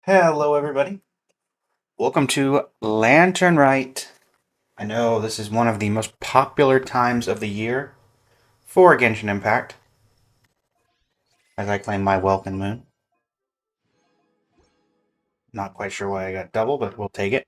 Hello, everybody. Welcome to Lantern Rite. I know this is one of the most popular times of the year for Genshin Impact, as I claim my welcome moon. Not quite sure why I got double, but we'll take it.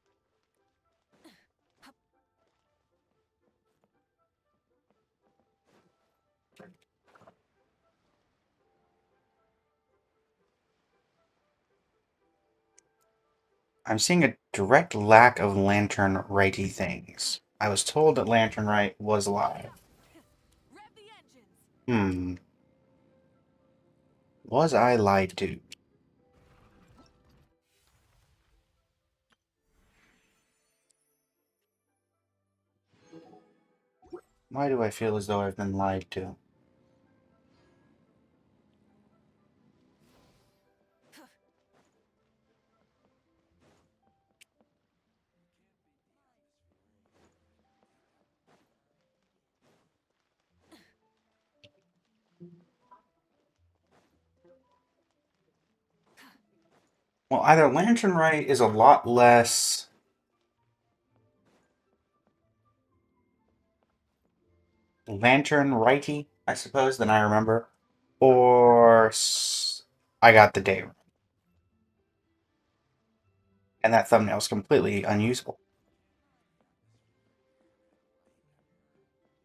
I'm seeing a direct lack of Lantern Rite-y things. I was told that Lantern Rite was live. Hmm. Was I lied to? Why do I feel as though I've been lied to? Well, either Lantern Rite is a lot less Lantern Righty, I suppose, than I remember. Or I got the day wrong. And that thumbnail is completely unusable.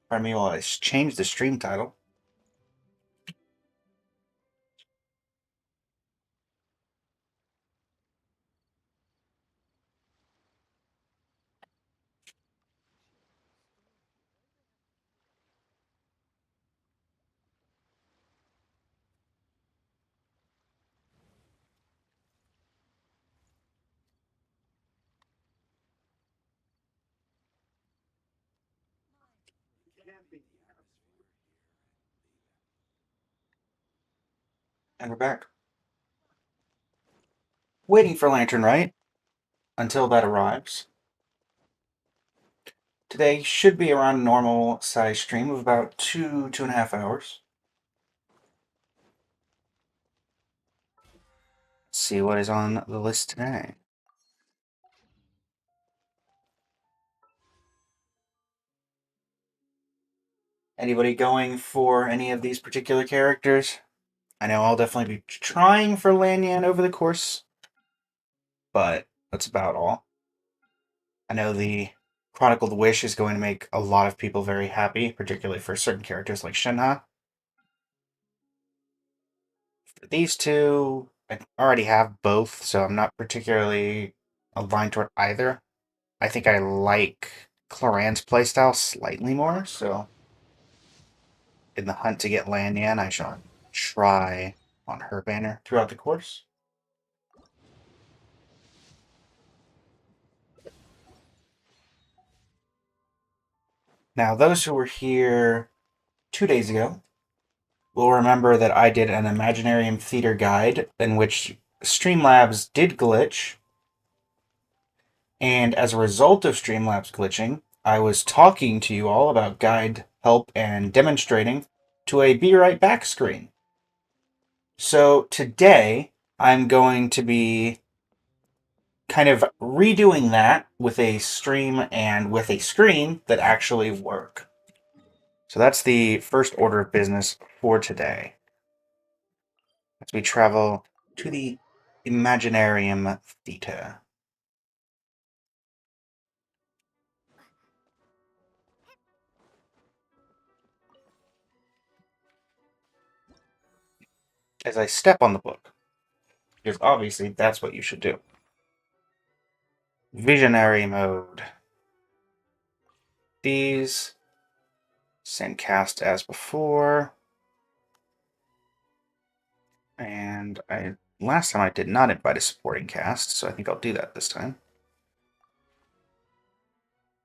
Pardon me while I change the stream title. And we're back. Waiting for Lantern Right until that arrives. Today should be around a normal size stream of about 2.5 hours. Let's see what is on the list today. Anybody going for any of these particular characters? I know I'll definitely be trying for Lanyan over the course, but that's about all. I know the Chronicled Wish is going to make a lot of people very happy, particularly for certain characters like Shenhe. For these two, I already have both, so I'm not particularly aligned toward either. I think I like Cloran's playstyle slightly more, so in the hunt to get Lanyan, I shall try on her banner throughout the course. Now, those who were here 2 days ago will remember that I did an Imaginarium Theater guide in which Streamlabs did glitch, and as a result of Streamlabs glitching, I was talking to you all about guide help and demonstrating to a Be Right Back screen. So today, I'm going to be kind of redoing that with a stream and with a screen that actually work. So that's the first order of business for today. As we travel to the Imaginarium Theta. As I step on the book, because obviously that's what you should do. Visionary mode. These send cast as before. And last time I did not invite a supporting cast, so I think I'll do that this time.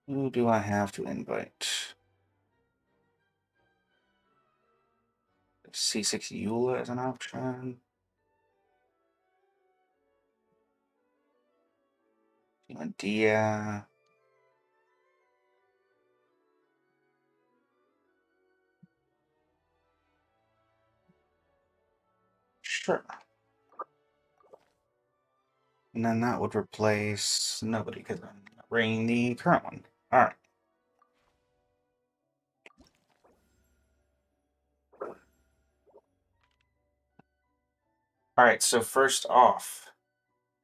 Who do I have to invite? C6 Eula is an option. Dia. Sure. And then that would replace nobody because I'm bringing the current one. Alright. Alright, so first off,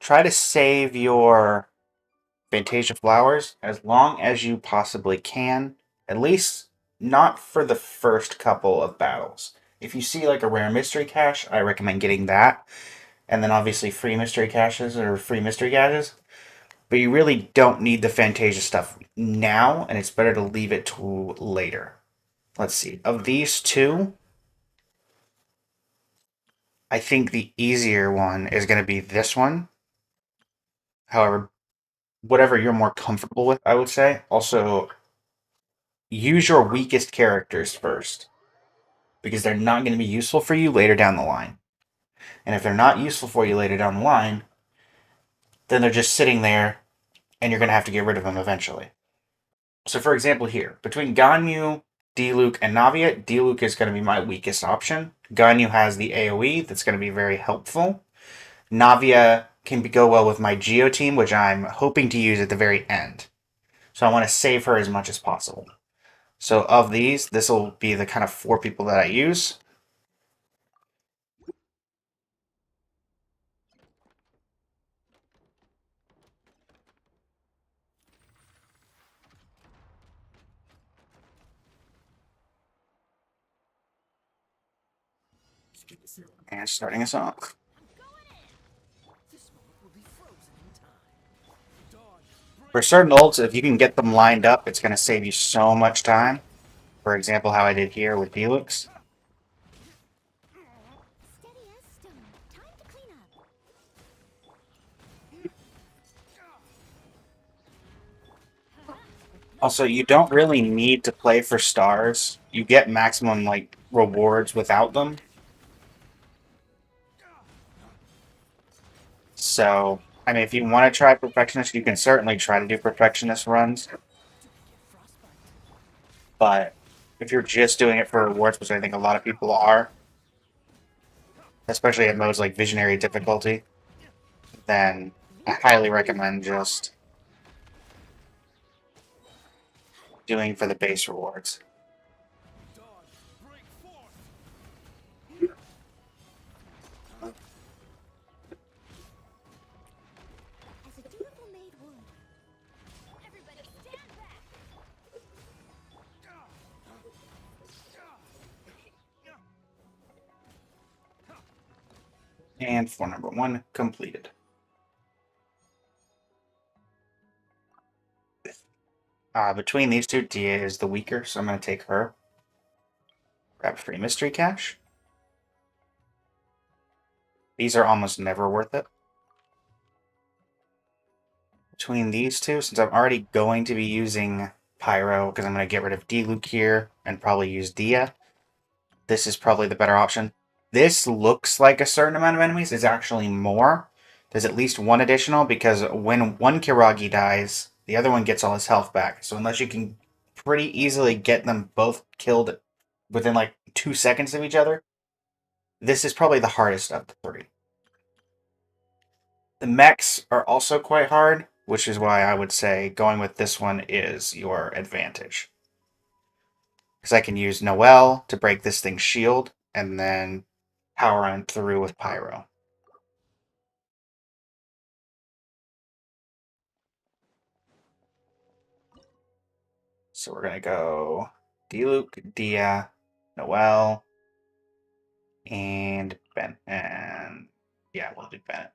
try to save your Fantasia flowers as long as you possibly can. At least not for the first couple of battles. If you see like a rare mystery cache, I recommend getting that. And then obviously free mystery caches or free mystery caches. But you really don't need the Fantasia stuff now, and it's better to leave it to later. Let's see. Of these two, I think the easier one is going to be this one. However, whatever you're more comfortable with, I would say. Also, use your weakest characters first, because they're not going to be useful for you later down the line. And if they're not useful for you later down the line, then they're just sitting there, and you're going to have to get rid of them eventually. So, for example, here, between Ganyu, Diluc, and Navia, Diluc is going to be my weakest option. Ganyu has the AoE that's going to be very helpful. Navia can go well with my Geo team, which I'm hoping to use at the very end. So I want to save her as much as possible. So of these, this will be the kind of 4 people that I use. And starting us off. For certain ults, if you can get them lined up, it's going to save you so much time. For example, how I did here with Felix. Also, you don't really need to play for stars. You get maximum like rewards without them. So, I mean, if you want to try Perfectionist, you can certainly try to do Perfectionist runs. But if you're just doing it for rewards, which I think a lot of people are, especially at modes like Visionary difficulty, then I highly recommend just doing for the base rewards. And for number 1 completed. Between these two, Dia is the weaker, so I'm going to take her. Grab a free mystery cache. These are almost never worth it. Between these two, since I'm already going to be using Pyro, because I'm going to get rid of Diluc here and probably use Dia, this is probably the better option. This looks like a certain amount of enemies. It's actually more. There's at least one additional, because when one Kiragi dies, the other one gets all his health back. So unless you can pretty easily get them both killed within like 2 seconds of each other, this is probably the hardest of the 3. The mechs are also quite hard, which is why I would say going with this one is your advantage. Because I can use Noelle to break this thing's shield, and then power on through with Pyro. So we're going to go Diluc, Dia, Noelle, and Ben. And yeah, we'll do Bennett.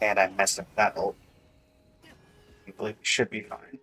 And I messed up that ult. I believe we should be fine.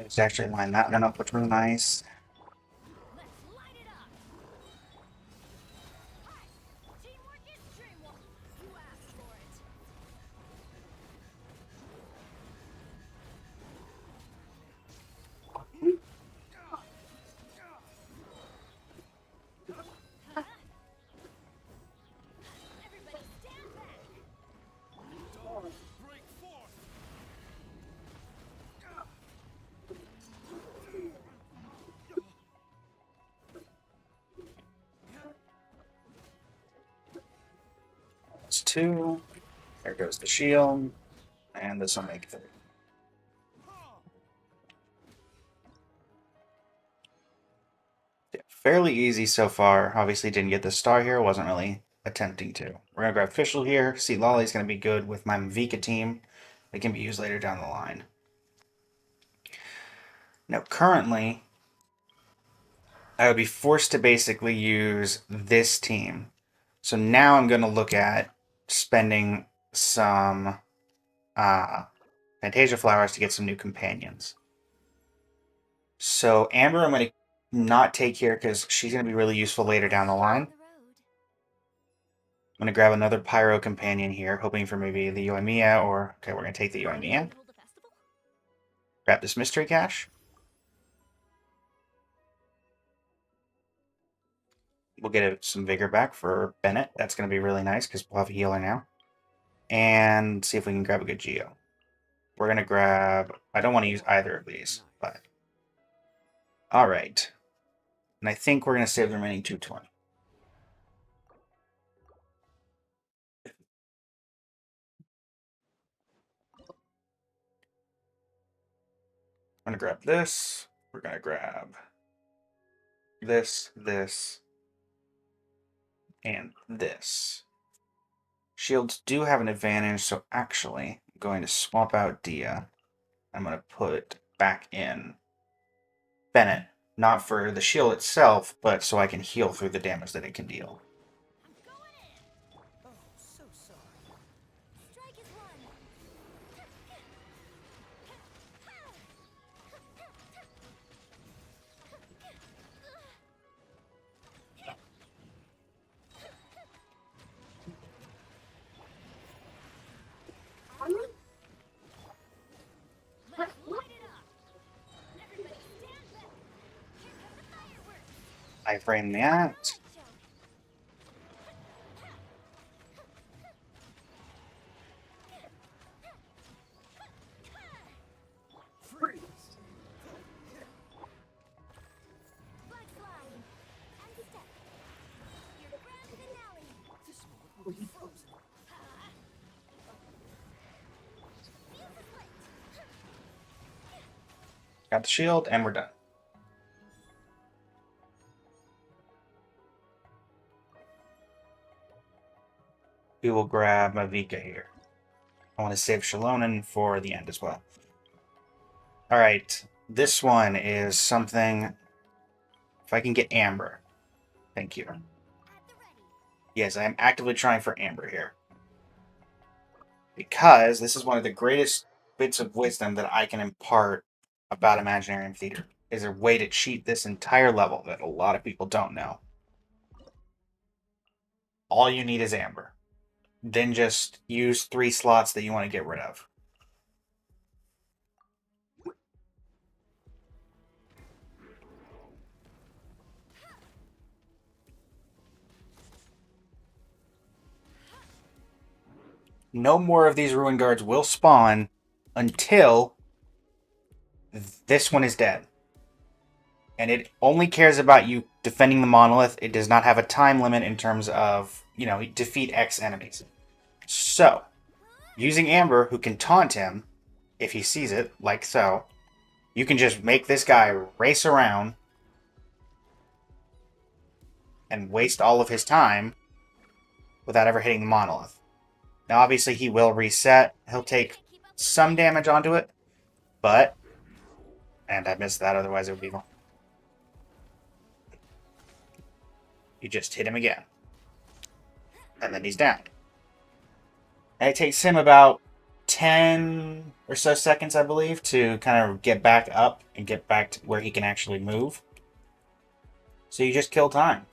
Just actually line that one up, which was nice. That's 2. There goes the shield. And this will make 3. Yeah, fairly easy so far. Obviously didn't get the star here. Wasn't really attempting to. We're going to grab Fischl here. See, Lolly's going to be good with my Mvika team. They can be used later down the line. Now, currently, I would be forced to basically use this team. So now I'm going to look at spending some Fantasia Flowers to get some new companions. So Amber I'm going to not take here because she's going to be really useful later down the line. I'm going to grab another Pyro companion here, hoping for maybe the Yoimiya or... Okay, we're going to take the Yoimiya. Grab this Mystery Cache. We'll get some Vigor back for Bennett. That's going to be really nice because we'll have a healer now. And see if we can grab a good Geo. We're going to grab... I don't want to use either of these, but... Alright. And I think we're going to save the remaining 220. I'm going to grab this. We're going to grab this, and this. Shields do have an advantage, so actually, I'm going to swap out Dia. I'm going to put back in Bennett. Not for the shield itself, but so I can heal through the damage that it can deal. I frame that. Got the shield, and we're done. We will grab Mavika here. I want to save Shalonen for the end as well. Alright, this one is something... If I can get Amber. Thank you. Yes, I am actively trying for Amber here. Because this is one of the greatest bits of wisdom that I can impart about Imaginarium Theater. Is a way to cheat this entire level that a lot of people don't know. All you need is Amber. Then just use 3 slots that you want to get rid of. No more of these Ruin Guards will spawn until this one is dead. And it only cares about you defending the monolith. It does not have a time limit in terms of, defeat X enemies. So, using Amber, who can taunt him, if he sees it, like so, you can just make this guy race around and waste all of his time without ever hitting the monolith. Now, obviously, he will reset. He'll take some damage onto it, but... And I missed that, otherwise it would be... You just hit him again. And then he's down. And it takes him about 10 or so seconds, I believe, to kind of get back up and get back to where he can actually move. So you just kill time.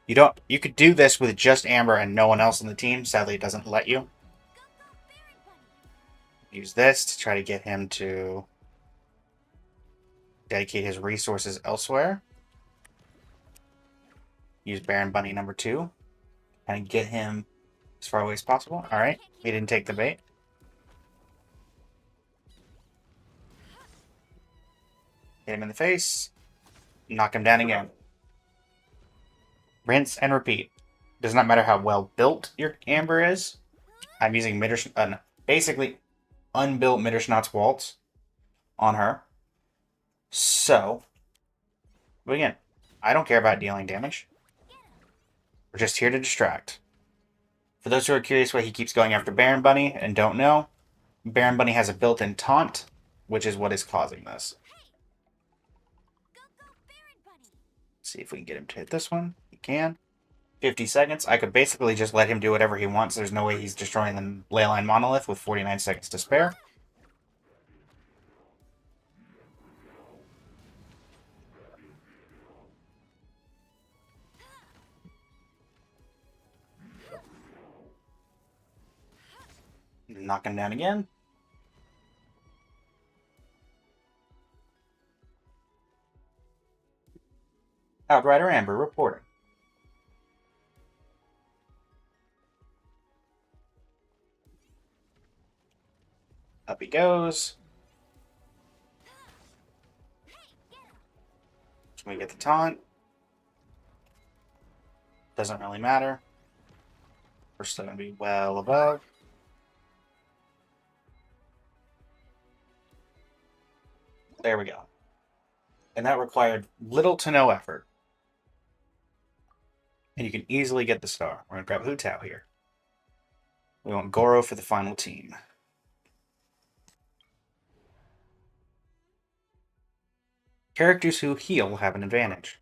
You could do this with just Amber and no one else in the team. Sadly, it doesn't let you. Use this to try to get him to dedicate his resources elsewhere. Use Baron Bunny number 2 and get him as far away as possible. Alright, he didn't take the bait. Hit him in the face. Knock him down again. Rinse and repeat. Does not matter how well built your Amber is. I'm using basically unbuilt Mitterschnott's Waltz on her. So, but again, I don't care about dealing damage. We're just here to distract. For those who are curious why he keeps going after Baron Bunny and don't know, Baron Bunny has a built-in taunt, which is what is causing this. Let's see if we can get him to hit this one. He can. 50 seconds. I could basically just let him do whatever he wants. There's no way he's destroying the Leyline Monolith with 49 seconds to spare. Knock him down again. Outrider Amber reporting. Up he goes. Can we get the taunt? Doesn't really matter. We're still going to be well above. There we go. And that required little to no effort. And you can easily get the star. We're going to grab Hu Tao here. We want Goro for the final team. Characters who heal have an advantage.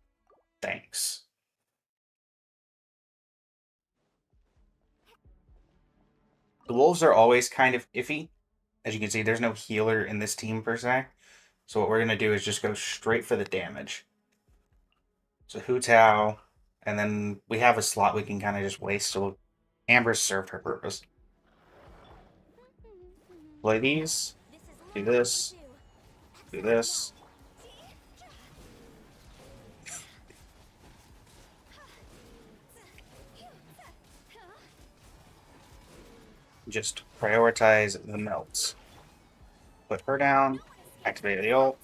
Thanks. The wolves are always kind of iffy. As you can see, there's no healer in this team per se. So what we're going to do is just go straight for the damage. So Hu Tao, and then we have a slot we can kind of just waste. So Amber's served her purpose. Play these. Do this. Do this. Just prioritize the melts. Put her down. Activate the ult.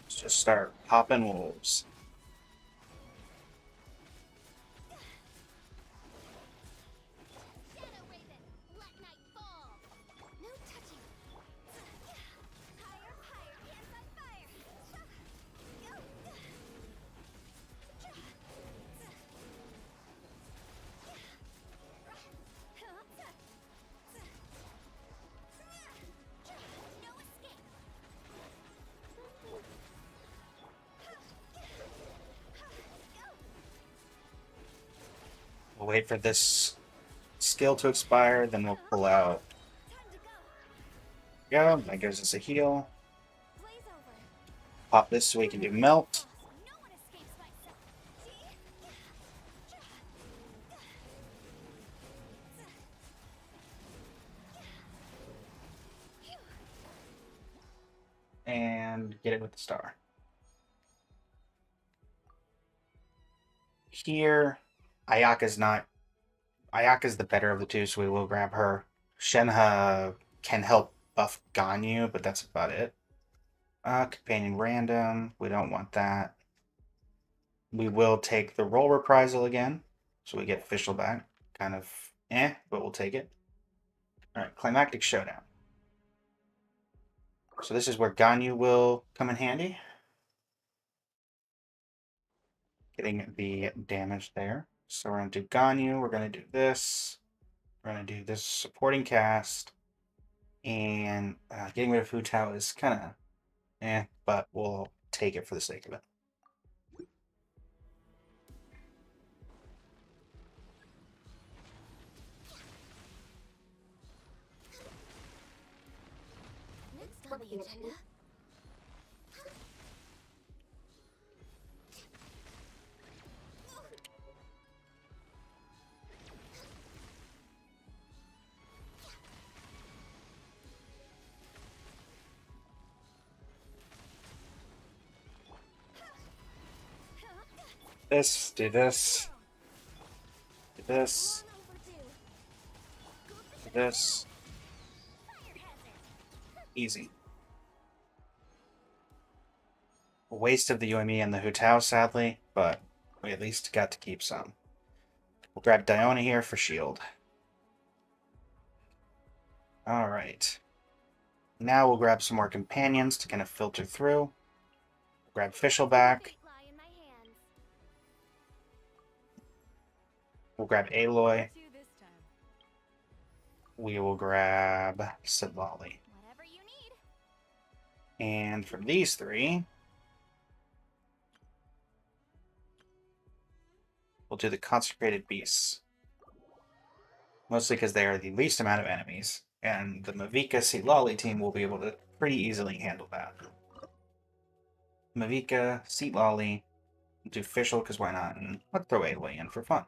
Let's just start popping wolves. We'll wait for this skill to expire, then we'll pull out. Go, that gives us a heal. Pop this so we can do melt. And get it with the star. Here, Ayaka's the better of the two, so we will grab her. Shenhe can help buff Ganyu, but that's about it. Companion random. We don't want that. We will take the roll reprisal again, so we get Fischl back. Kind of but we'll take it. Alright, Climactic Showdown. So this is where Ganyu will come in handy. Getting the damage there. So we're going to do Ganyu, we're going to do this. We're going to do this supporting cast. And getting rid of Hu Tao is kind of but we'll take it for the sake of it. the agenda? This, do this. Do this. Do this. Easy. A waste of the UME and the Hutao, sadly, but we at least got to keep some. We'll grab Diona here for shield. Alright. Now we'll grab some more companions to kind of filter through. We'll grab Fischlback. We'll grab Aloy. We will grab Sidlali. And from these three, we'll do the Consecrated Beasts. Mostly because they are the least amount of enemies, and the Mavika Sidlali team will be able to pretty easily handle that. Mavika, Sidlali, do Fischl because why not, and let's throw Aloy in for fun.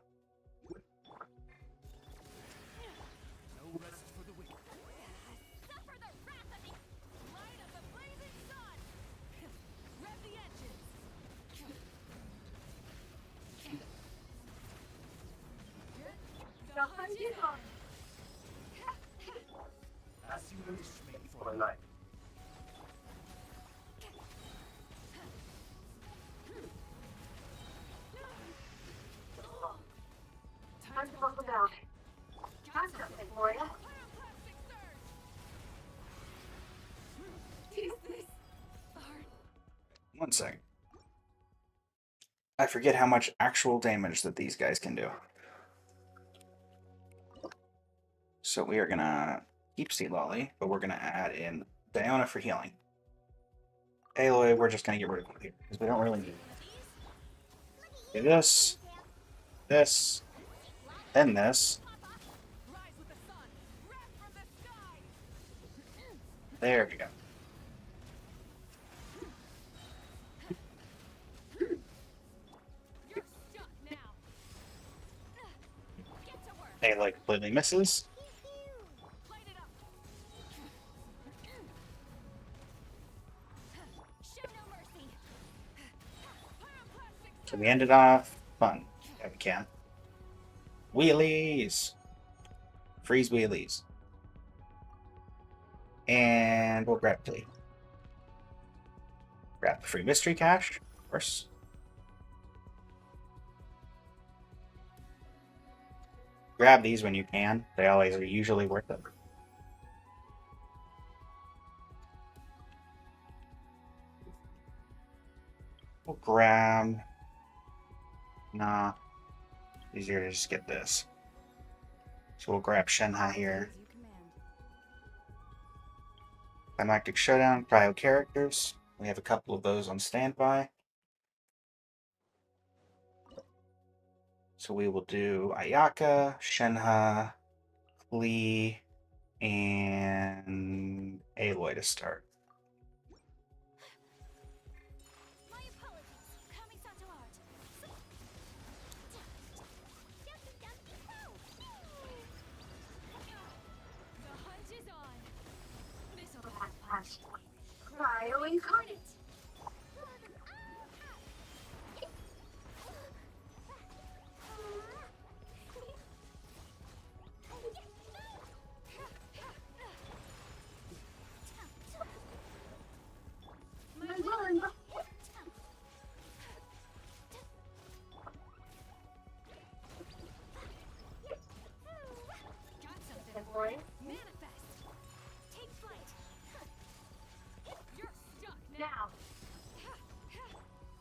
Time to buckle down. Got something for you. Is this hard? One sec. I forget how much actual damage that these guys can do. So we are gonna keep Sidlali, but we're gonna add in Diona for healing. Aloy, we're just gonna get rid of him here because we don't really need it. Do this, this, then this. There we go. Aloy completely misses. So we ended off fun. Yeah, we can. Wheelies! Freeze wheelies. And we'll grab Plea. Grab the free mystery cache, of course. Grab these when you can. They always are usually worth it. We'll grab... Nah. Easier to just get this. So we'll grab Shenhe here. Climactic Showdown, Cryo characters. We have a couple of those on standby. So we will do Ayaka, Shenhe, Lee, and Aloy to start. Cryo incarnate. My willing. Got something for you. Manifest. Take flight. You're stuck now.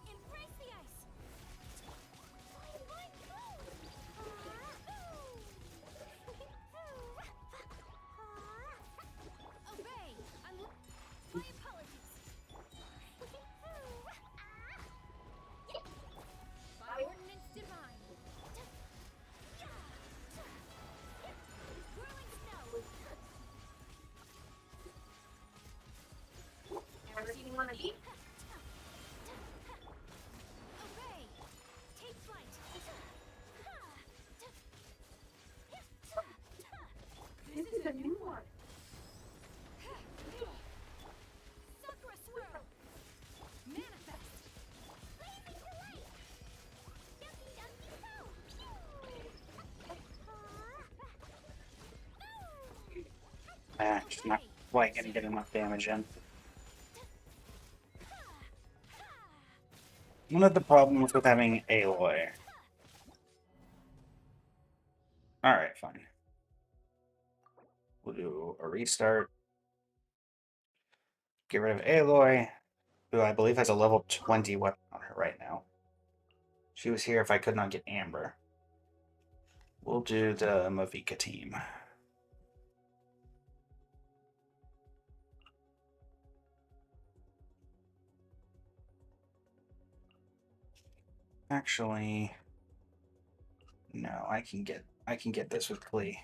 Embrace the ice. Obey. My apologies. By ordinance divine. Whirling snow. This is a new one. Sakura swirl. Manifest. Blazing delight. Ducky ducky go. Just not quite gonna get enough damage in. One of the problems with having Aloy. Alright, fine. We'll do a restart. Get rid of Aloy, who I believe has a level 20 weapon on her right now. She was here if I could not get Amber. We'll do the Mavika team. Actually, no, I can get this with Glee.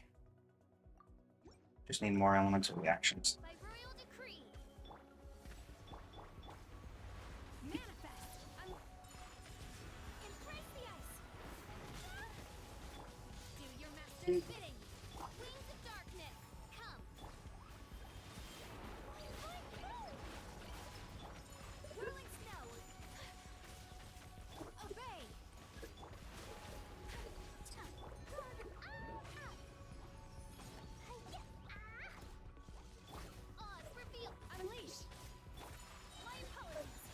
Just need more elements of reactions. By royal decree. Manifest. Embrace the ice. Do your master's bidding. Wings of darkness. Come. Whirling snow. Obey. Odds reveal. Unleash. My apologies.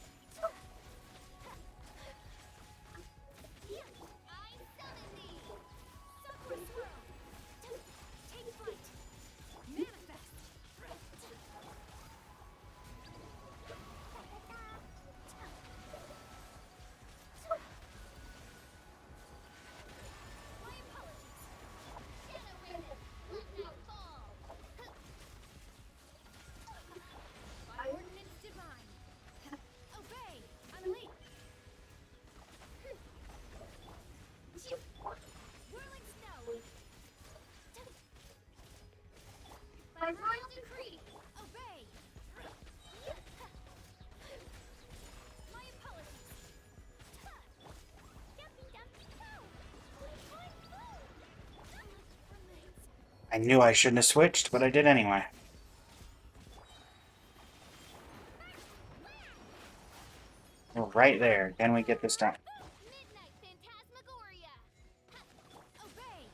I summon thee. Sakura swirl. Take flight. Manifest. My apologies. Generated. Let not fall. By ordinance divine. Obey. Unleash. Whirling snow. By royal decree. Obey. My apologies. Ducky ducky go. I knew I shouldn't have switched, but I did anyway. We're right there. Can we get this done? Midnight phantasmagoria. Obey.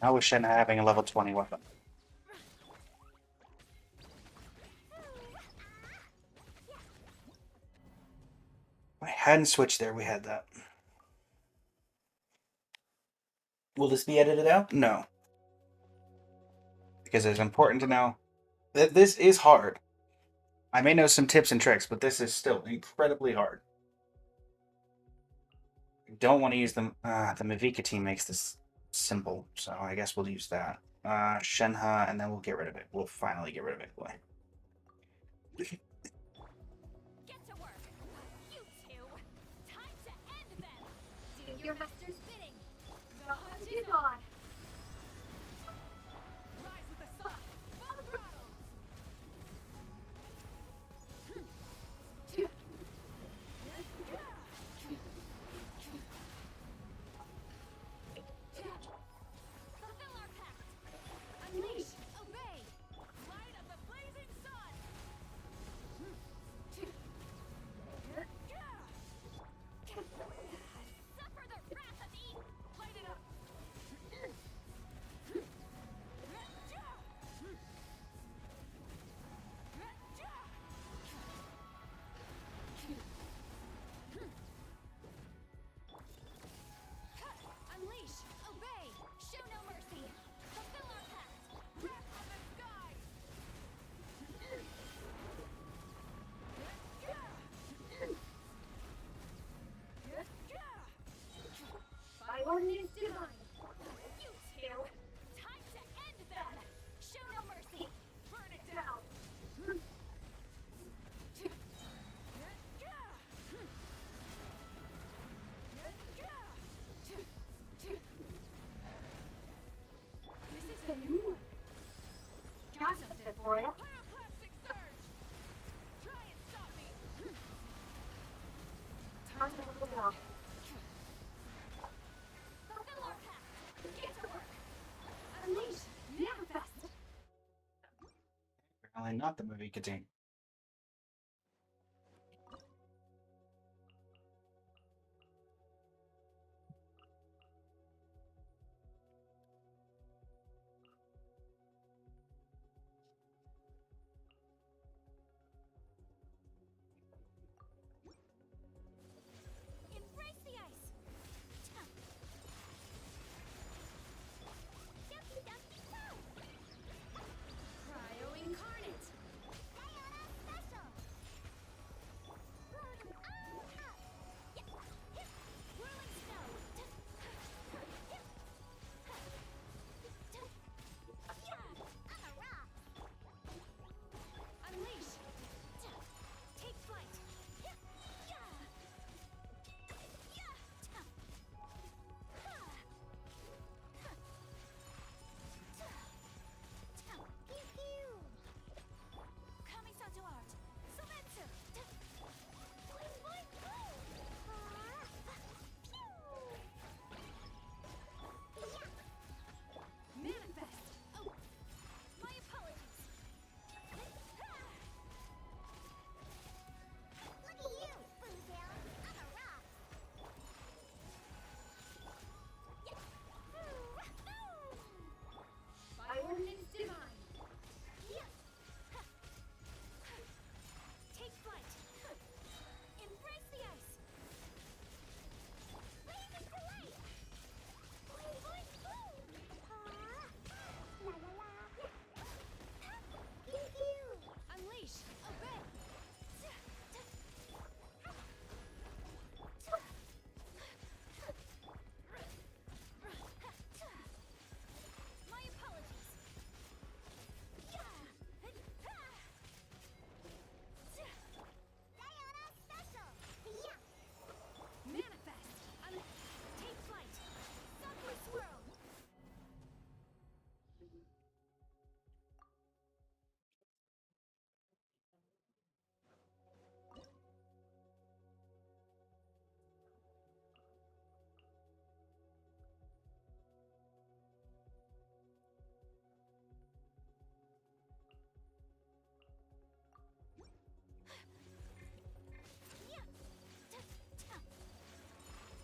I was Shen having a level 20 weapon. If I hadn't switched there, we had that. Will this be edited out? No. Because it's important to know that this is hard. I may know some tips and tricks, but this is still incredibly hard. I don't want to use them. The Mavika team makes this simple, so I guess we'll use that. Shenhe, and then we'll get rid of it. We'll finally get rid of it. Get to work. You two. Time to end them. Do your master's bidding. The hunt is on. Rise with the sun. Full throttle. Fulfill our pact. Unleash. Obey. Light of the blazing sun. Suffer the wrath of Eve. Light it up. Unleash. Obey. Show no mercy. Fulfill our pact. Wrath of the skies. By ordinance divine. You two. Time to end them. Show no mercy. Burn it down. This is the new one. Got something for you. Pyroclastic surge. Try and stop me. Time to level it up. Fulfill our pact. Get to work. Unleash. definitely not the movie contained. Embrace the ice. Yucky, yucky, wow. Cryo incarnate. Diana special. Blow them all up. Whirling snow. I'm a rock. Unleash. Take flight. Kamisato art. Sometsu. Manifest. Oh, my apologies. Look at you, Boozle. I'm a rock. Fireworks divine. Take flight. Embrace the ice. Blazing delight. Boing, boing, boom. La la la. Pew, pew. Unleash. Obey. My apologies. Diana special. Manifest. Take flight. Sakura swirl.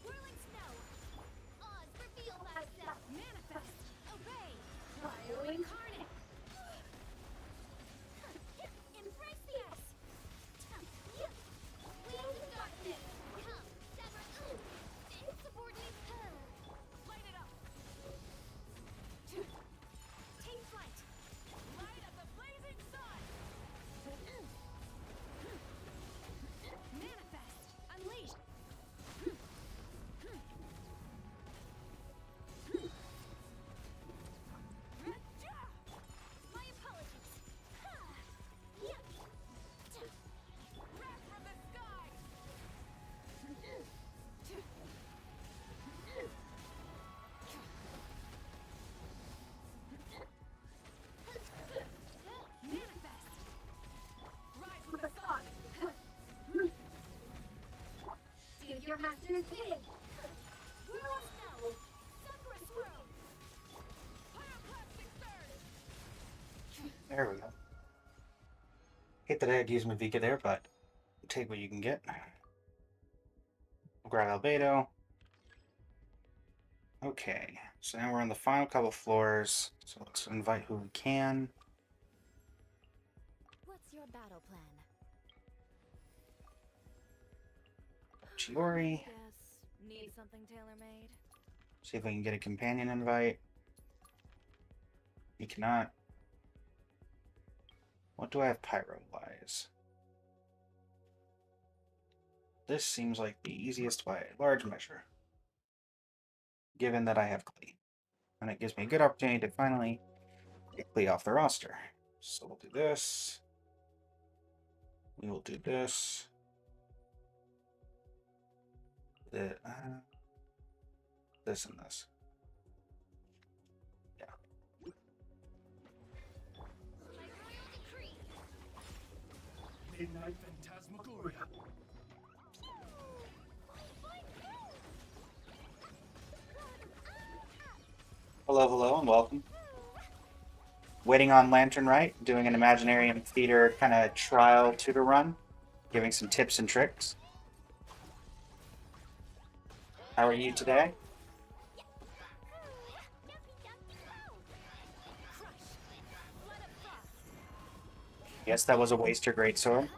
Whirling snow. Oz, reveal thyself. Manifest. Obey. Cryo incarnate. Embrace the ice. Wings of darkness. Come, sever ooh. Insubordinate pull. Light it up. Take flight. Light of the blazing sun. Manifest. Unleash. My apologies. Wrath from the sky. Manifest. Rise from the sun. Do your master's bidding. Whirl snow. Sakura swirl. Pyroclastic surge. There we go. Hate that I had to use my Vika there, but take what you can get. We'll grab Albedo. Okay, so now we're on the final couple floors. So let's invite who we can. What's your battle plan? Chiori. Yes. Need something tailor-made? See if we can get a companion invite. We cannot. What do I have pyro-wise? This seems like the easiest by a large measure, given that I have Klee. And it gives me a good opportunity to finally get Klee off the roster. So we'll do this. We will do this. This and this. Yeah. By royal decree. Midnight Phantasmagoria. Hello, hello, and welcome. waiting on Lantern Right, doing an Imaginarium Theater kind of trial tutor run, giving some tips and tricks. How are you today? Yes, that was a Waster Greatsword.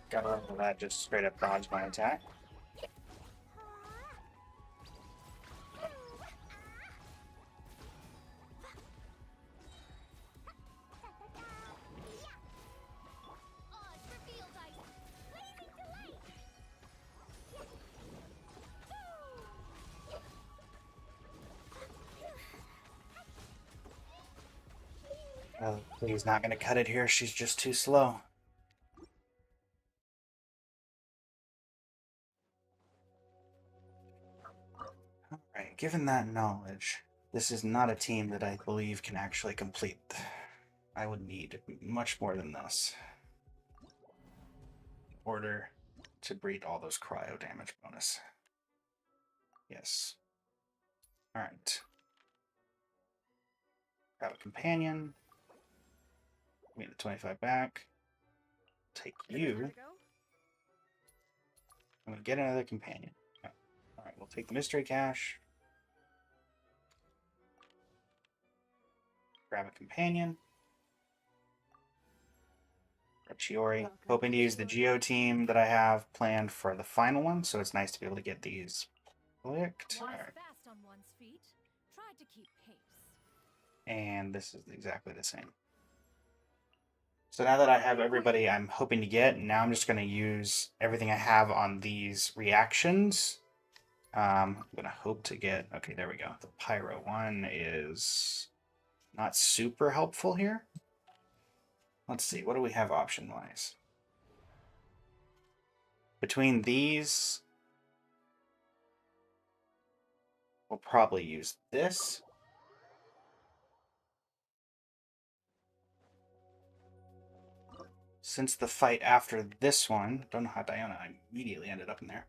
Got rid of that, just straight up dodge my attack. He's not going to cut it here. She's just too slow. Alright, given that knowledge, this is not a team that I believe can actually complete. I would need much more than this in order to breed all those cryo damage bonus. Yes. Alright. Grab a companion. Give me the 25 back. Take you. I'm going to get another companion. Alright, we'll take the mystery cache. Grab a companion. Grab Chiori. Hoping to use the Geo team that I have planned for the final one, so it's nice to be able to get these clicked. Alright. Fast on one's feet. Try to keep pace. And this is exactly the same. So now that I have everybody I'm hoping to get, now I'm just going to use everything I have on these reactions. I'm going to hope to get... Okay, there we go. The Pyro one is not super helpful here. Let's see. What do we have option-wise? Between these, we'll probably use this. Since the fight after this one, don't know how Diana immediately ended up in there,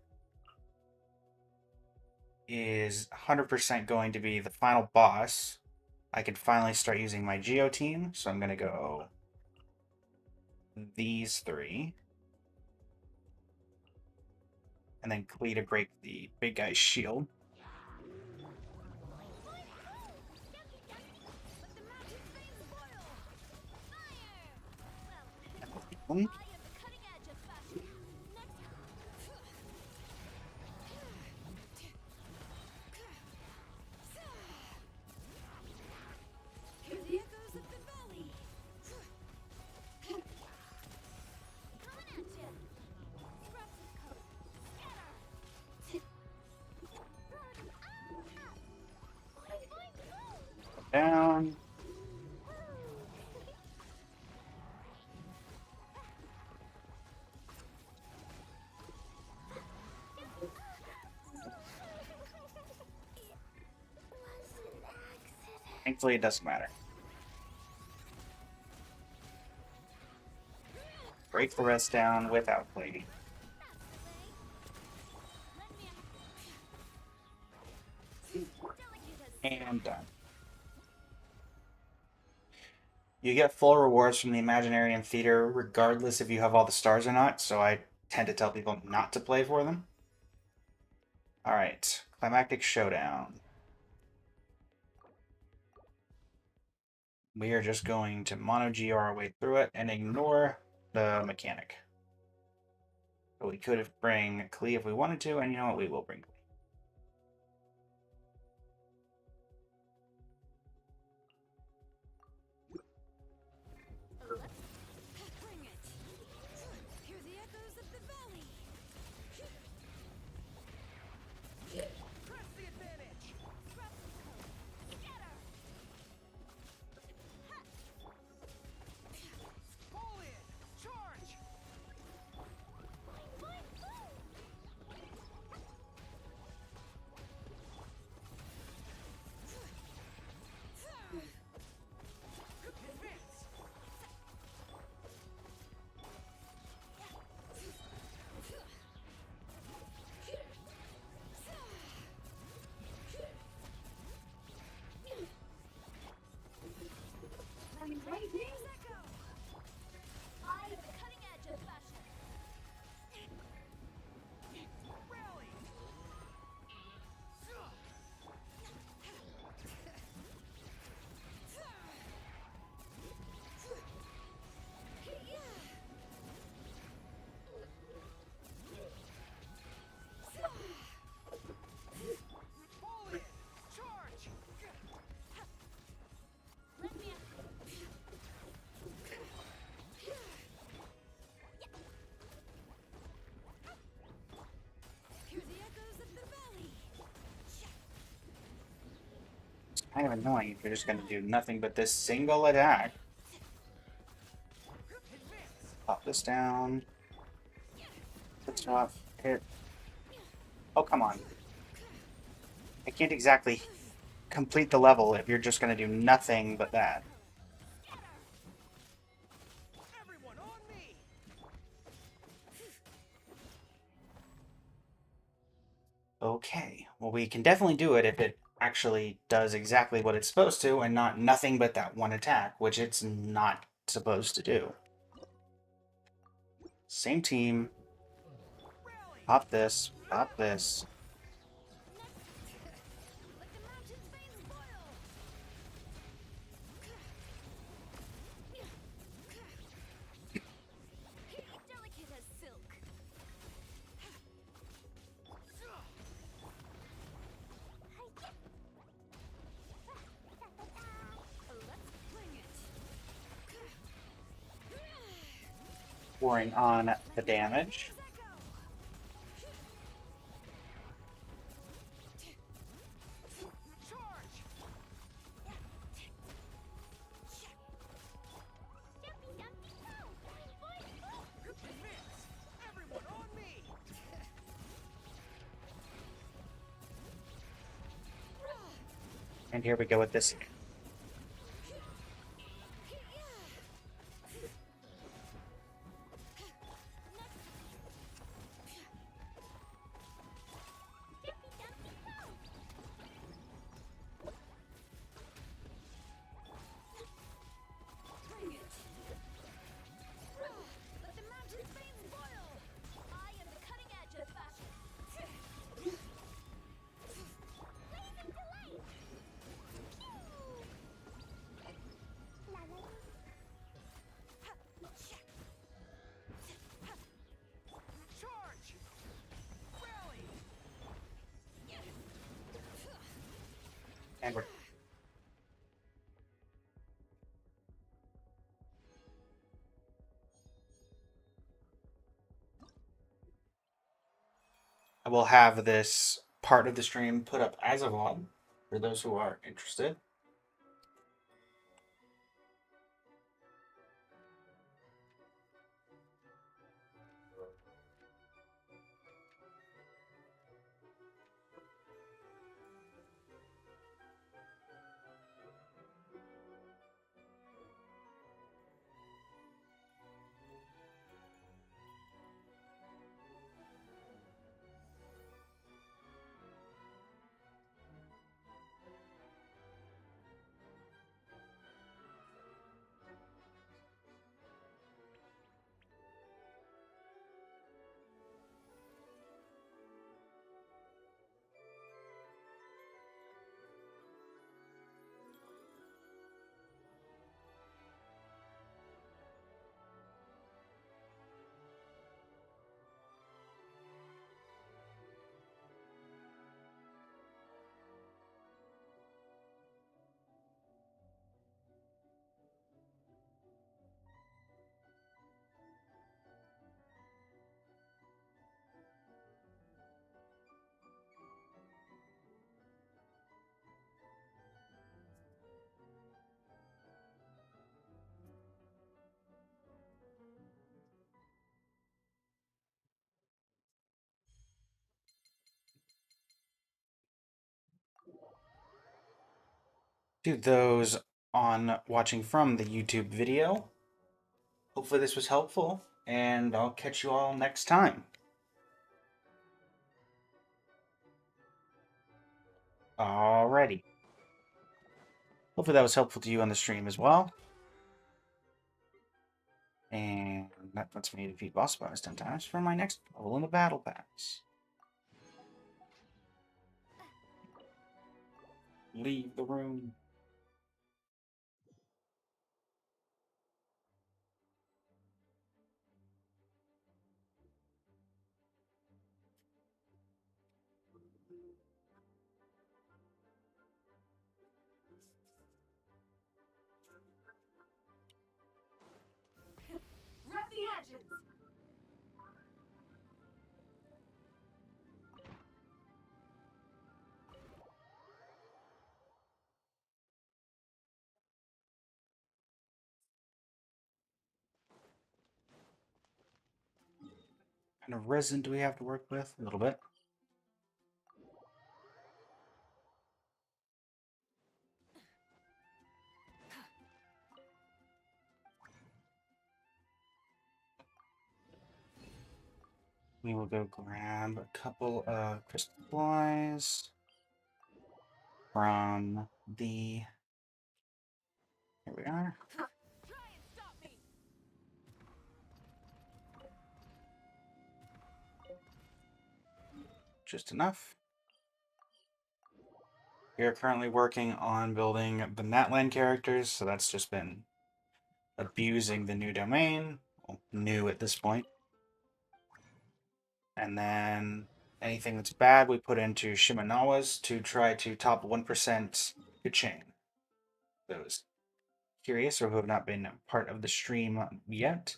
is 100% going to be the final boss, I can finally start using my Geo team. So I'm going to go these three. And then Klee to break the big guy's shield. Down. Thankfully, it doesn't matter. Break the rest down without plating. And done. You get full rewards from the Imaginarium Theater regardless if you have all the stars or not, so I tend to tell people not to play for them. Alright, Climactic Showdown. We are just going to mono-GR our way through it and ignore the mechanic. But we could have bring Klee if we wanted to, and you know what, we will bring Klee. kind of annoying if you're just going to do nothing but this single attack. Pop this down. Let's not hit. Oh, come on. I can't exactly complete the level if you're just going to do nothing but that. Everyone on me! Okay, well, we can definitely do it if it actually does exactly what it's supposed to and not nothing but that one attack, which it's not supposed to do. Same team. Rally! Pop this. Pop this. Let the mountain's veins boil. Delicate as silk. Let's bring it. Pouring on the damage. Charge! Advance! Everyone on me! And here we go with this. Bring it. Let the mountain's veins boil. I am the cutting edge of fashion. Blazing delight. Charge! Rally! And we're I will have this part of the stream put up as a vlog for those who are interested. To those on watching from the YouTube video, hopefully this was helpful, and I'll catch you all next time. Alrighty. Hopefully that was helpful to you on the stream as well. And that lets me defeat boss bonus 10 times for my next level in the battle pass. Leave the room. Rough the edges. kind of resin do we have to work with? A little bit. We will go grab a couple of crystallize from the. Here we are. Try and stop me. Just enough. We are currently working on building the Natland characters, so that's just been abusing the new domain. Well, new at this point. And then anything that's bad we put into Shimanawa's to try to top 1% Kaching. Those curious or who have not been part of the stream yet.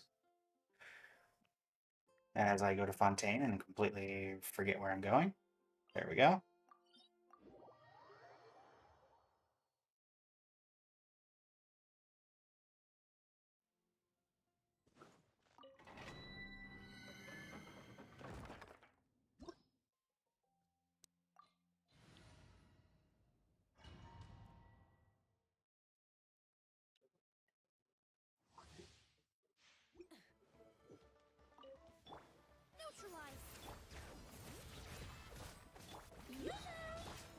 As I go to Fontaine and completely forget where I'm going. There we go. Neutralize.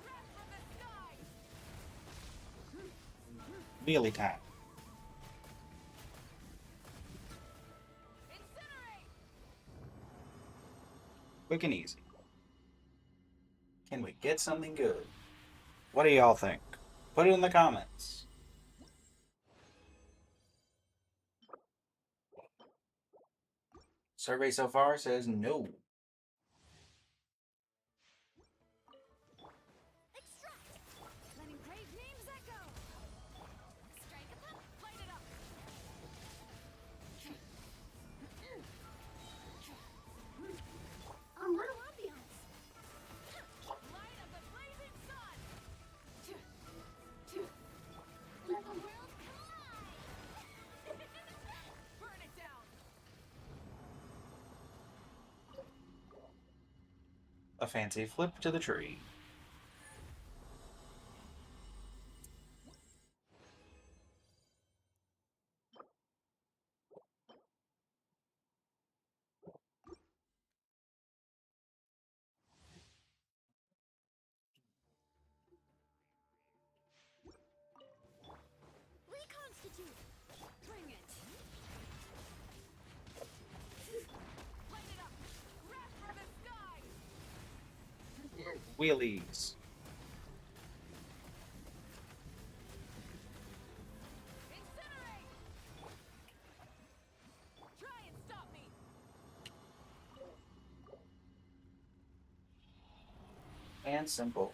Wrath of the sky. Wheelie time. Incinerate. Quick and easy. Can we get something good? What do y'all think? Put it in the comments. Survey so far says no. Extract. Letting grave names echo. Strike a pop. Light it up. A little ambiance. Light of the blazing sun. Let the world collide. Burn it down. A fancy flip to the tree. Reconstitute. Bring it. Light it up. Wrath for the sky. Wheelies. Incinerate. Try and stop me. And simple.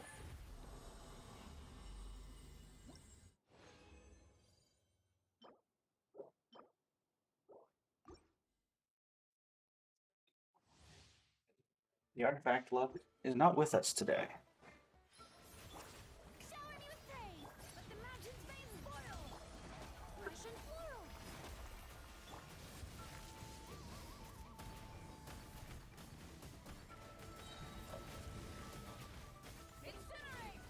The artifact luck is not with us today. Shower me with praise. Let the mountain's veins boil. Fresh and floral. Incinerate.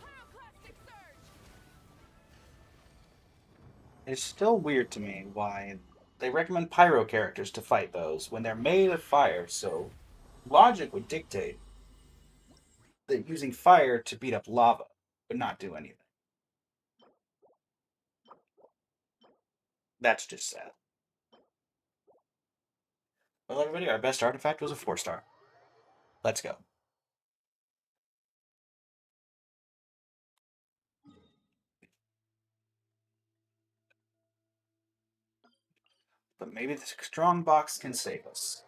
Pyroclastic surge. It's still weird to me why they recommend pyro characters to fight those when they're made of fire, so logic would dictate that using fire to beat up lava would not do anything. That's just sad. Well, everybody, our best artifact was a 4-star. Let's go. But maybe the strong box can save us.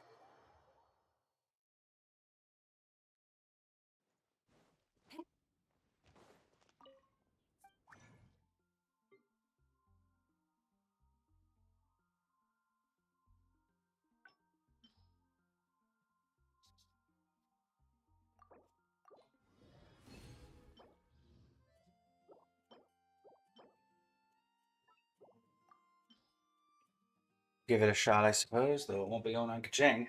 Give it a shot, I suppose, though it won't be going on Kaching.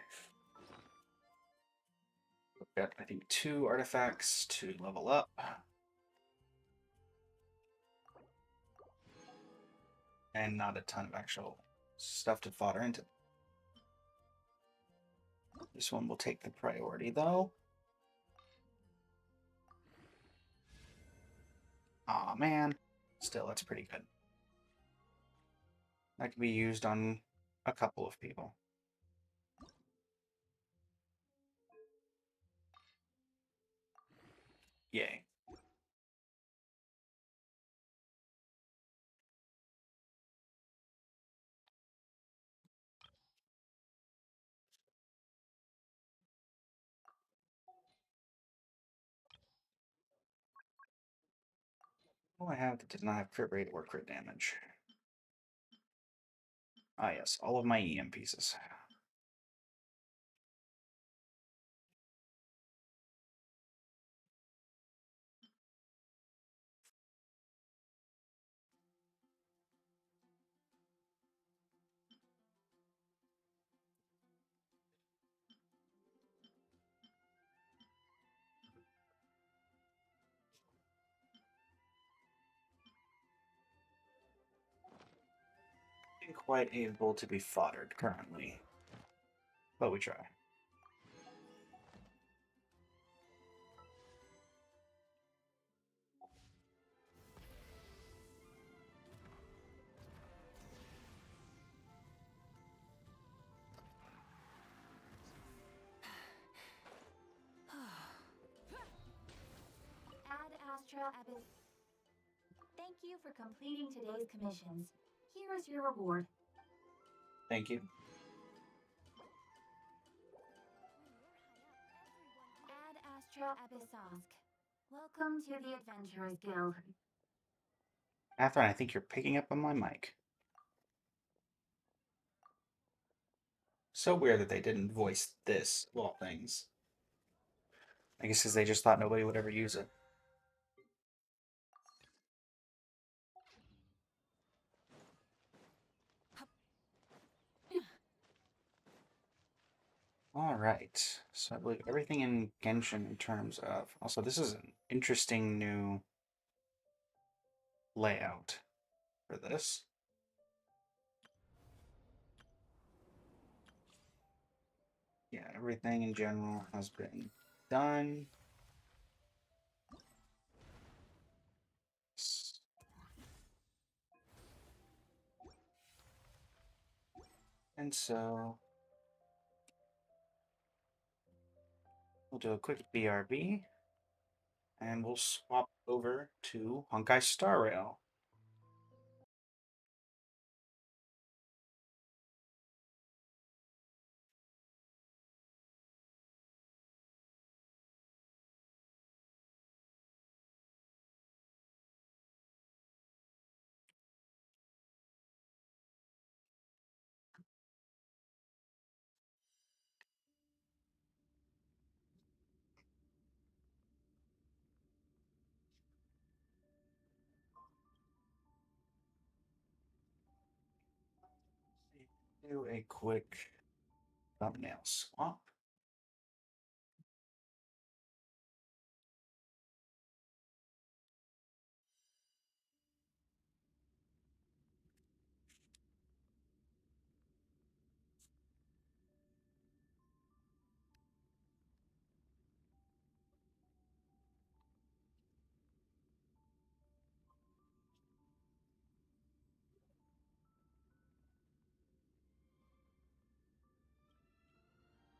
We've got, I think, 2 artifacts to level up. And not a ton of actual stuff to fodder into. This one will take the priority, though. Aw, man. Still, that's pretty good. That can be used on a couple of people. Yay. What do I have that did not have crit rate or crit damage? Ah, yes, all of my EM pieces. Quite able to be foddered currently, but we try. Ad Astra Abyss. Thank you for completing today's commissions. Here is your reward. Thank you. Ad Astra Abyssosk. Welcome to the Adventurers Guild. Catherine, I think you're picking up on my mic. So weird that they didn't voice this, of all things. I guess because they just thought nobody would ever use it. Alright, so I believe everything in Genshin in terms of... Also, this is an interesting new layout for this. Yeah, everything in general has been done. And so we'll do a quick BRB and we'll swap over to Honkai Star Rail. Do a quick thumbnail swap.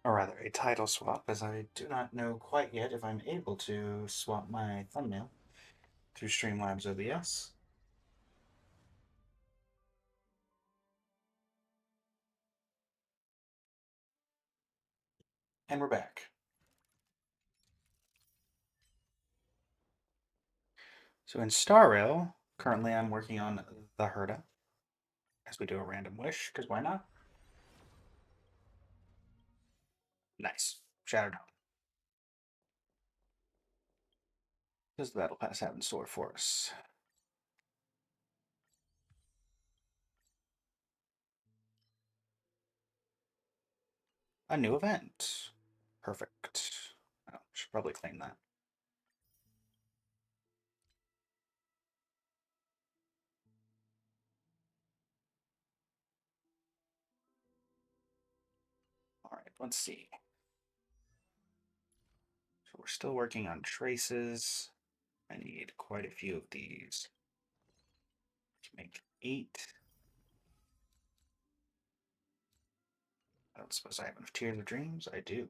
Or rather, a title swap, as I do not know quite yet if I'm able to swap my thumbnail through Streamlabs OBS. And we're back. So in Star Rail, currently I'm working on the Herda, as we do a random wish, because why not? Nice. Shattered Home. Does the Battle Pass have in store for us? a new event. Perfect. Oh, should probably claim that. All right, let's see. So we're still working on traces. I need quite a few of these to make 8. I don't suppose I have enough Tears of Dreams. I do.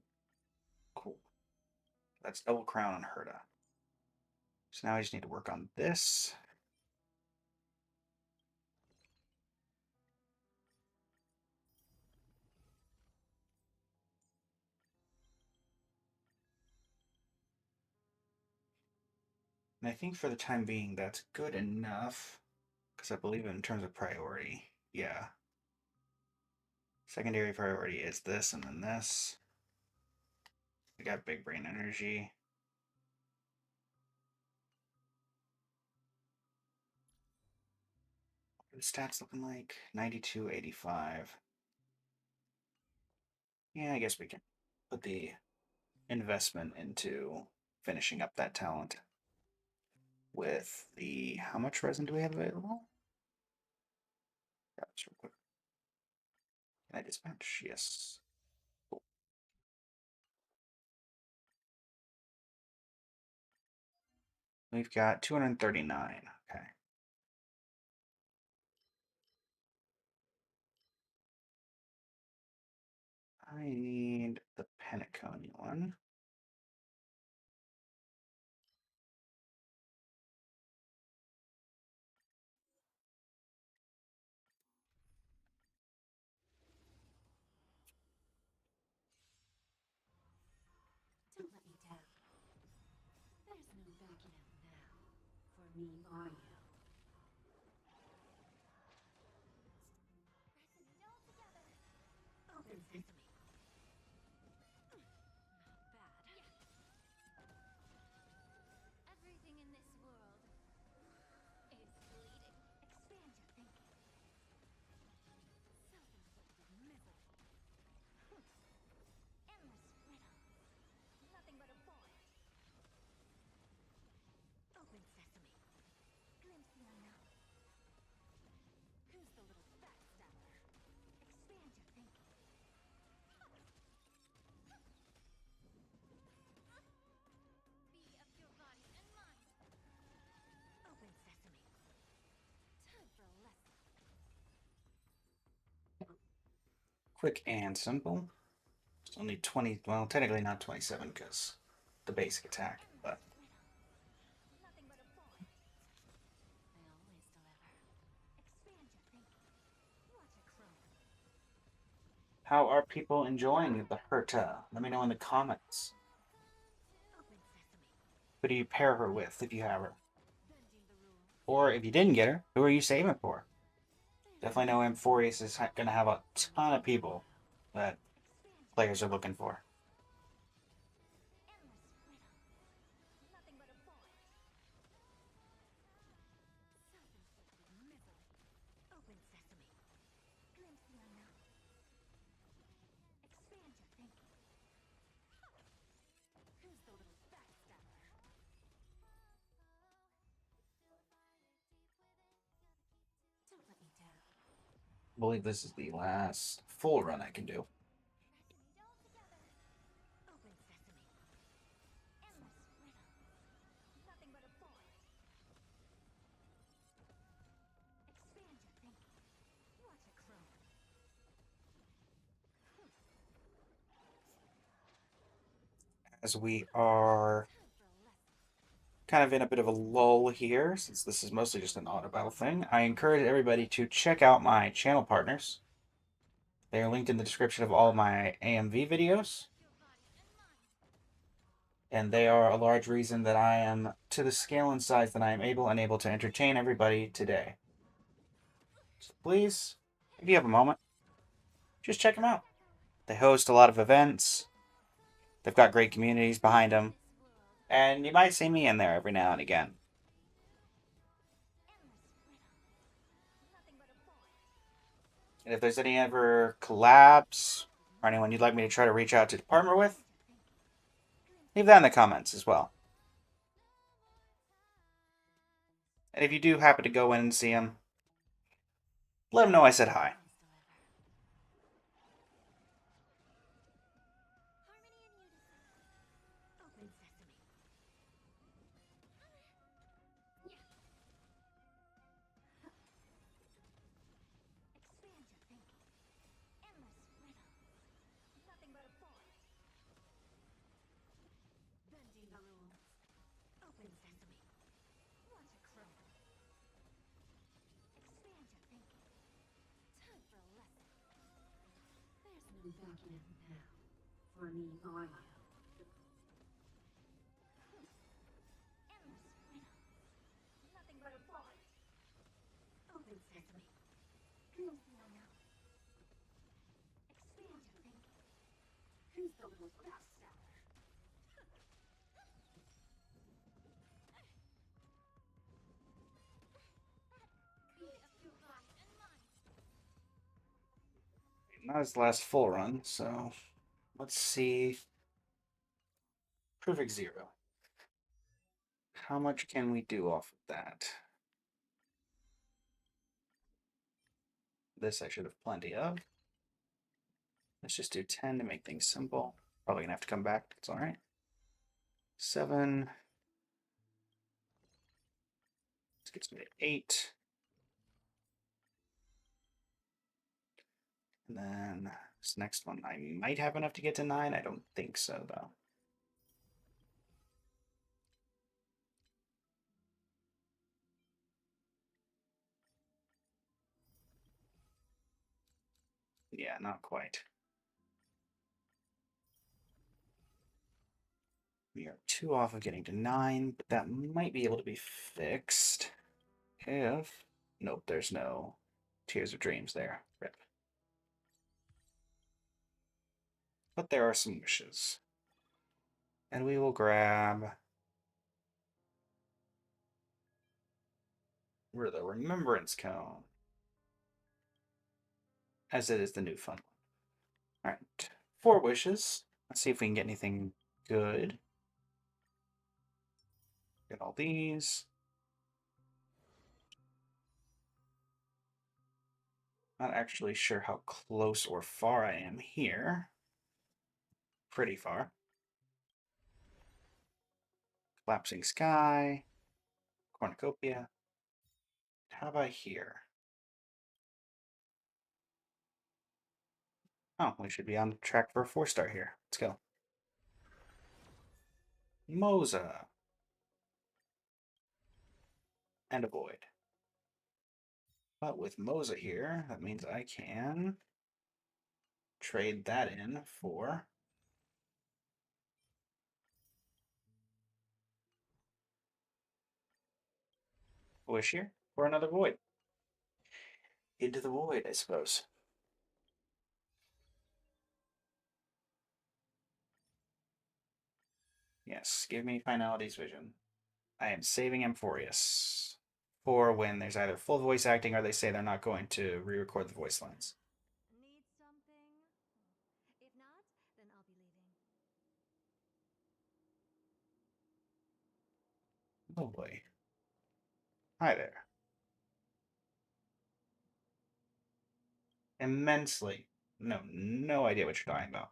Cool. That's double crown on Herta. So now I just need to work on this. And I think for the time being, that's good enough. Because I believe in terms of priority. Yeah. Secondary priority is this and then this. I got big brain energy. What are the stats looking like? 92, 85. Yeah, I guess we can put the investment into finishing up that talent with the how much resin do we have available? Yeah, just real quick. Can I dispatch? Yes. Cool. We've got 239. Okay. I need the Penacony one. Don't let me down. There's no backing out now. For me or you. Resin it all together. Open sesame. Not bad. Everything in this world is bleeding. Expand your thinking. Self-inflicted misery. Endless riddles. Nothing but a void. Open sesame. Glimpse the unknown. Who's the little backstabber? Expand your thinking. Be of your body and mind. Open sesame. Time for a lesson. Quick and simple. It's only 20, well, technically not 27 because the basic attack, but Nothing but a void. They always deliver. Expand your thinking. Watch it grow. how are people enjoying the Herta? Let me know in the comments. Open sesame. Who do you pair her with if you have her? Bending the rules. Or if you didn't get her, who are you saving for? Definitely know Amphorius is going to have a ton of people that players are looking for. Endless riddles. Nothing but a void. Self-inflicted misery. Open sesame. Glimpse the unknown. Expand your thinking. Who's the little backstabber? Don't let me down. I believe this is the last full run I can do. Resin it all together. Open sesame. Endless riddles. Nothing but a void. Expand your thinking. Watch it grow. As we are Time for a lesson. kind of in a bit of a lull here, since this is mostly just an auto battle thing, I encourage everybody to check out my channel partners. They are linked in the description of all my AMV videos, Your body and mind. and they are a large reason that I am to the scale and size that I am able and able to entertain everybody today. So please, if you have a moment, just check them out. They host a lot of events. They've got great communities behind them, This world. and you might see me in there every now and again. Endless riddles. Nothing but a void. And if there's any ever collabs, or anyone you'd like me to try to reach out to partner with, leave that in the comments as well. And if you do happen to go in and see him, let him know I said hi. Harmony and unison. Open sesame. Expand your thinking. Endless riddles. Nothing but a void. Bending the rules. Open sesame. Watch it crumble. Expand your thinking. Time for a lesson. There's no backing out now. For me or you. Endless riddles. Nothing but a void. Open sesame. Who's the unknown? Expand your thinking. Who's the little bestseller? Not his last full run, so let's see. Perfect 0. How much can we do off of that? This I should have plenty of. Let's just do 10 to make things simple. Probably gonna have to come back. It's all right. 7. This gets me to 8. And then this next one, I might have enough to get to 9. I don't think so, though. Yeah, not quite. We are 2 off of getting to 9, but that might be able to be fixed if... Nope, there's no Tears of Dreams there. Rip. But there are some wishes. And we will grab... the Remembrance Cone. As it is the new fun one. Alright. 4 wishes. Let's see if we can get anything good. Get all these. Not actually sure how close or far I am here. Pretty far. Collapsing Sky. Cornucopia. How about here? Oh, we should be on track for a 4-star here. Let's go. Moza. And a Void. But with Moza here, that means I can trade that in for a Wish here for another Void. Into the Void, I suppose. Yes, give me Finality's Vision. I am saving Amphorius for when there's either full voice acting or they say they're not going to re-record the voice lines. Need something? If not, then I'll be leaving. Oh boy. Hi there. Immensely. No idea what you're talking about.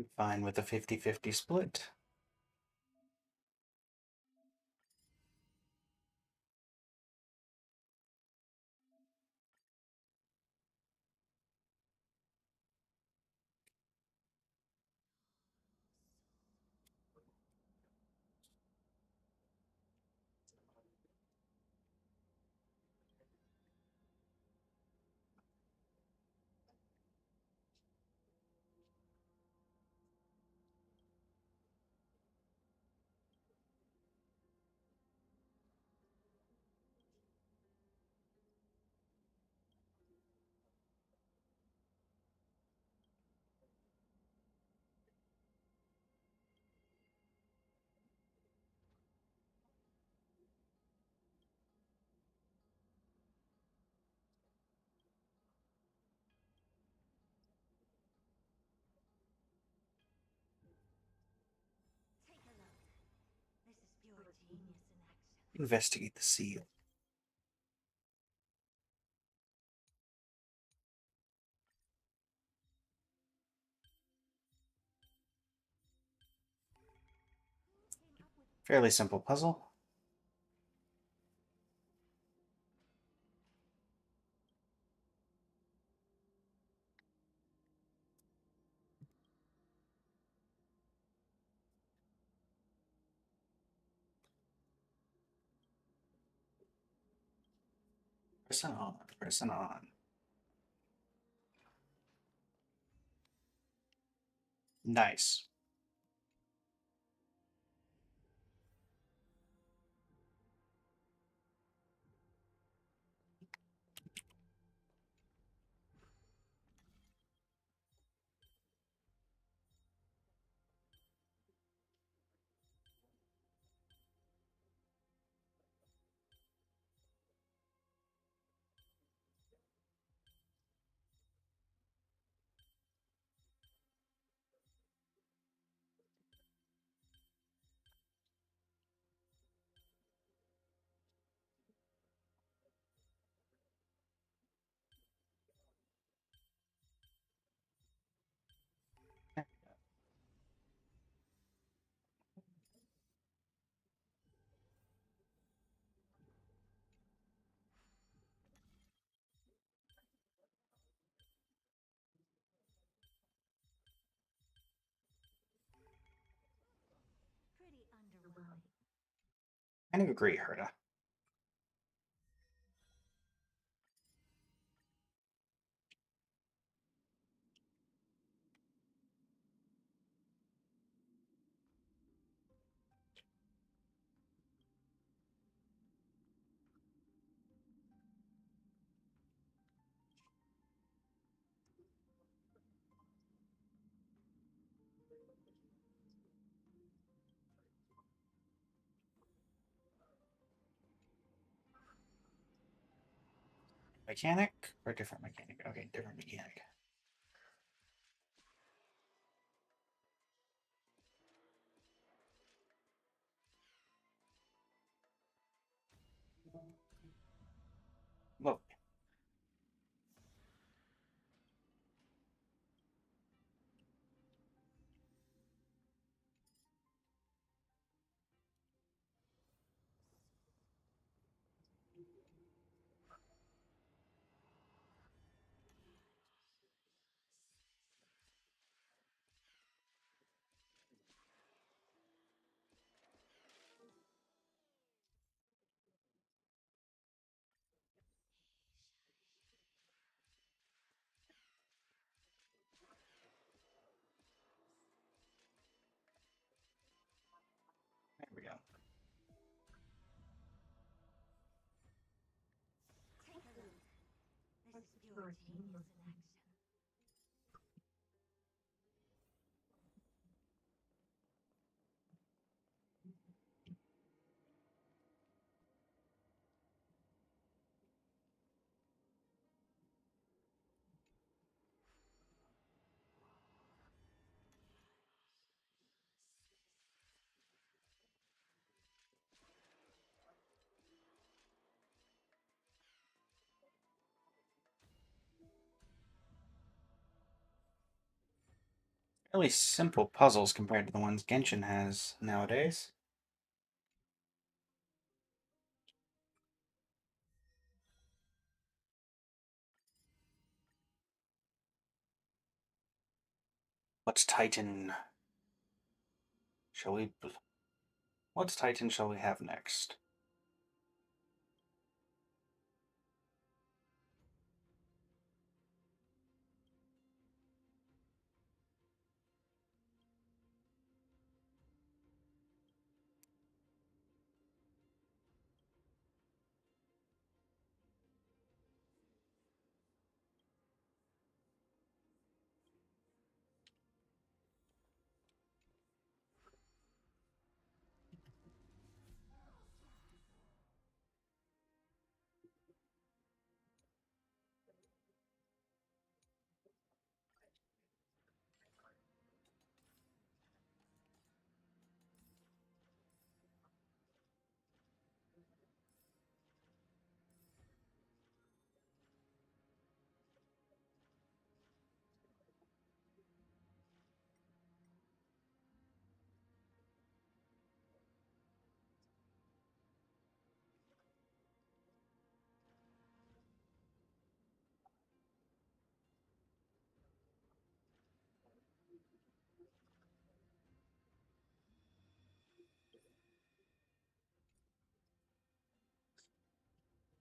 I'm fine with a 50-50 split. Take a look. This is pure genius in action. Investigate the seal. Fairly simple puzzle. Pressing on, pressing on. Nice. Pretty underwhelming. Kind of agree, Herta. Mechanic or different mechanic? Okay, different mechanic. Well, there we go. Take a look. This is pure genius in action. Really simple puzzles compared to the ones Genshin has nowadays. What's Titan? Shall we? What Titan shall we have next?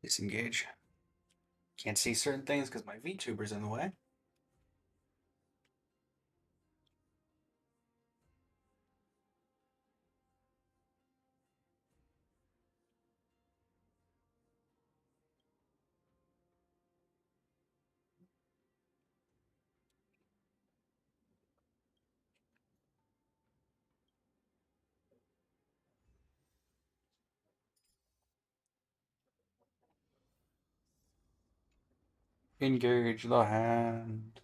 Disengage. Can't see certain things because my VTuber's in the way. Engage the hand.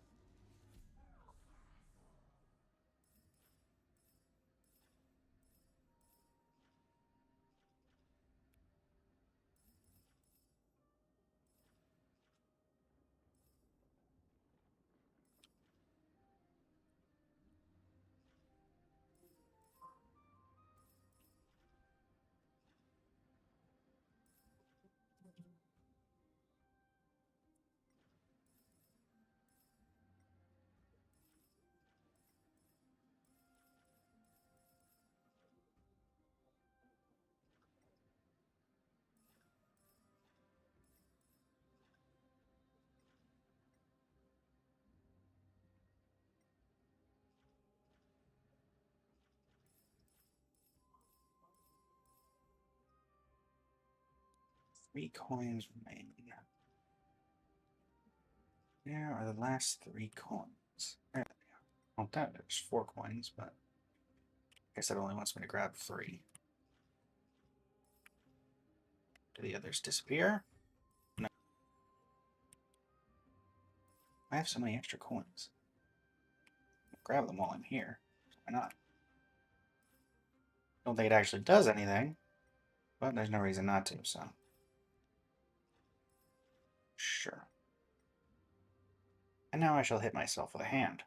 Three coins remain. There are the last three coins. There they are. Well, there's 4 coins, but I guess that only wants me to grab 3. Do the others disappear? No. I have so many extra coins. I'll grab them while I'm here. Why not? Don't think it actually does anything, but there's no reason not to, so. Sure. And now I shall hit myself with a hand.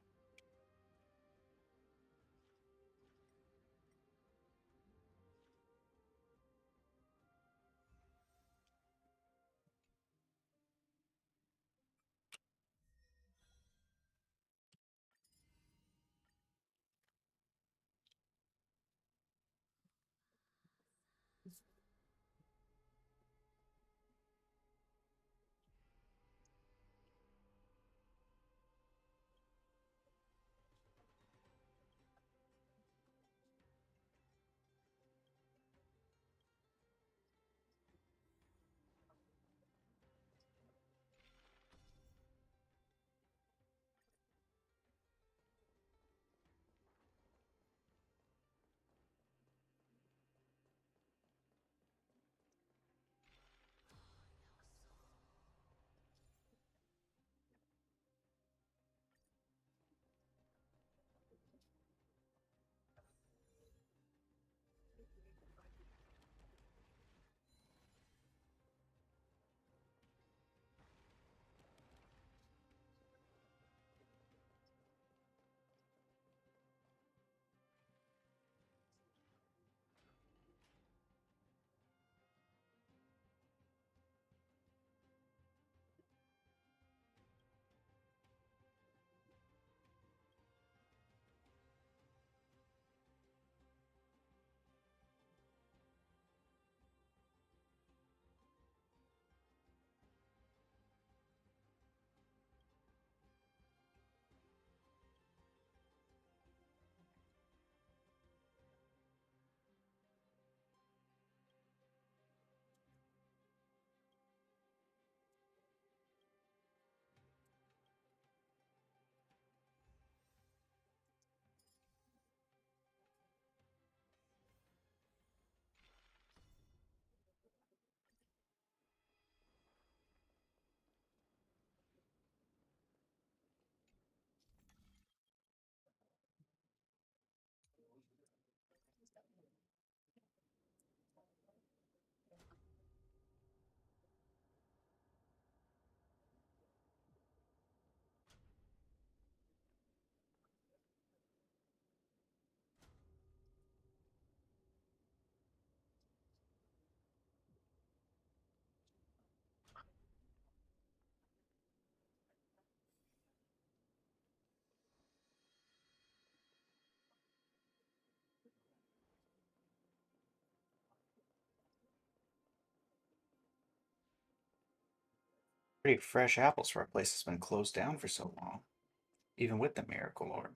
Pretty fresh apples for a place that's been closed down for so long, even with the Miracle Orb.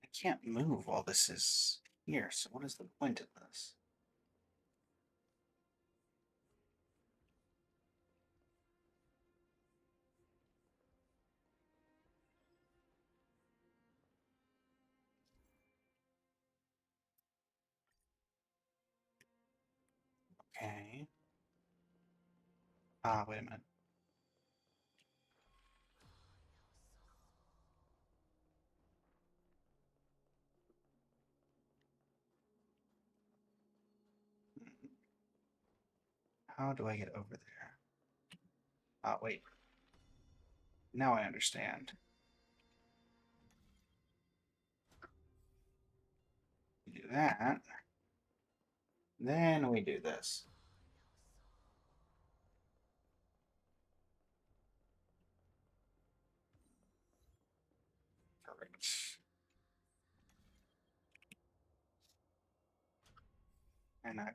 I can't move while this is here, so what is the point of this? Okay. Ah, wait a minute. How do I get over there? Ah, wait. Now I understand. We do that. Then we do this. Perfect. And I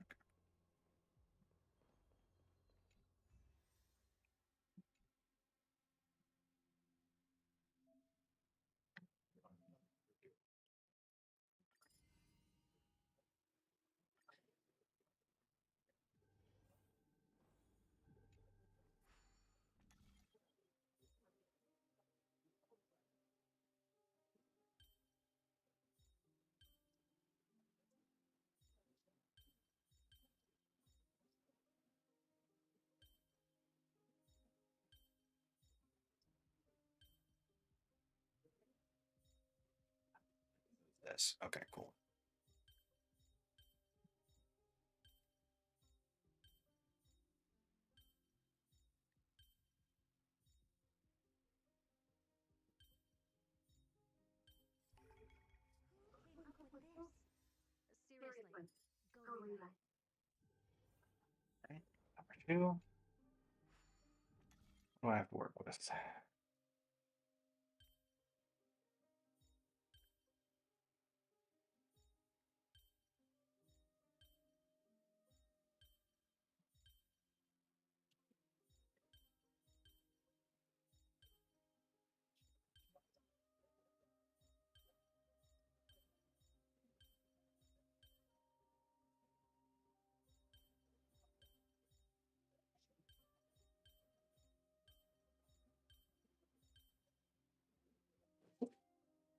this. Okay, cool. Came up with this. Seriously, go rewrite. Okay. Number two. What do I have to work with?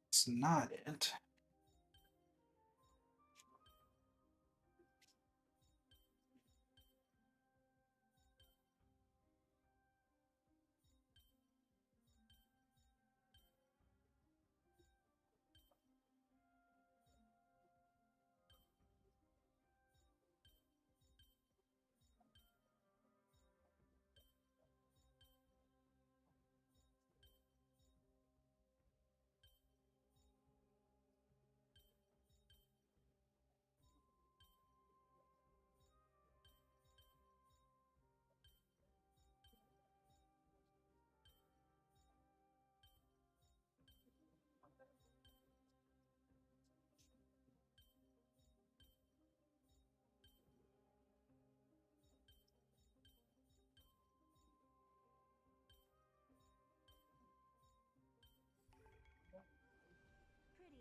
It's not it.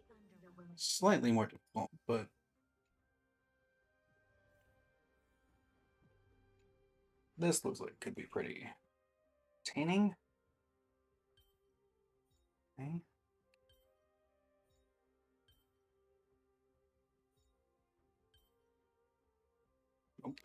Pretty underwhelming. Slightly more difficult, but this looks like it could be pretty entertaining. Okay. Nope.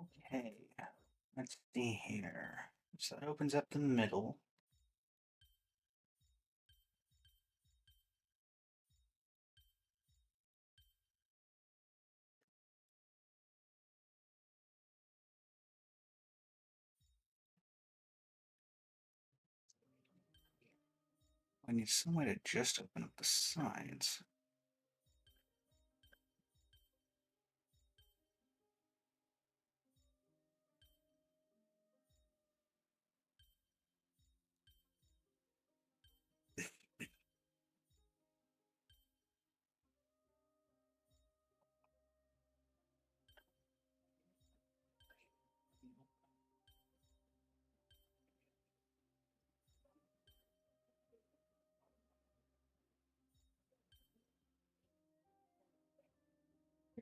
Okay, let's see here. So that opens up the middle. I need some way to just open up the sides.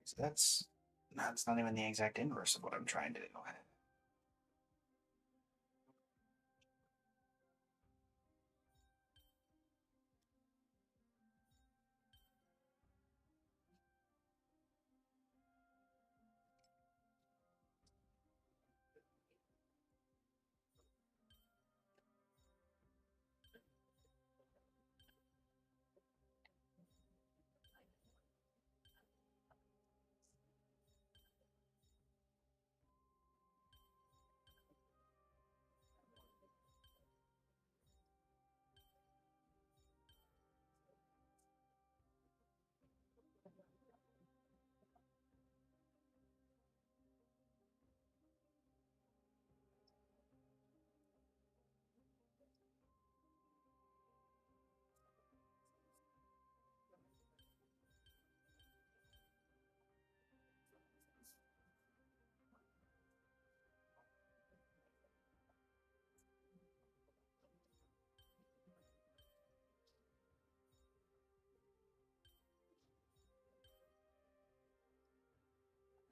So that's not even the exact inverse of what I'm trying to do.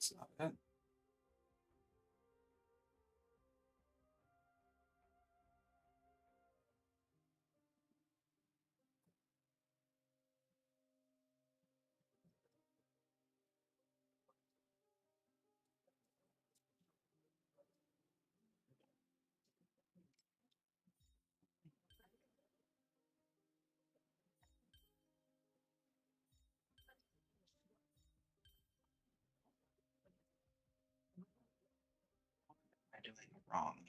It's not it. What am I doing wrong here?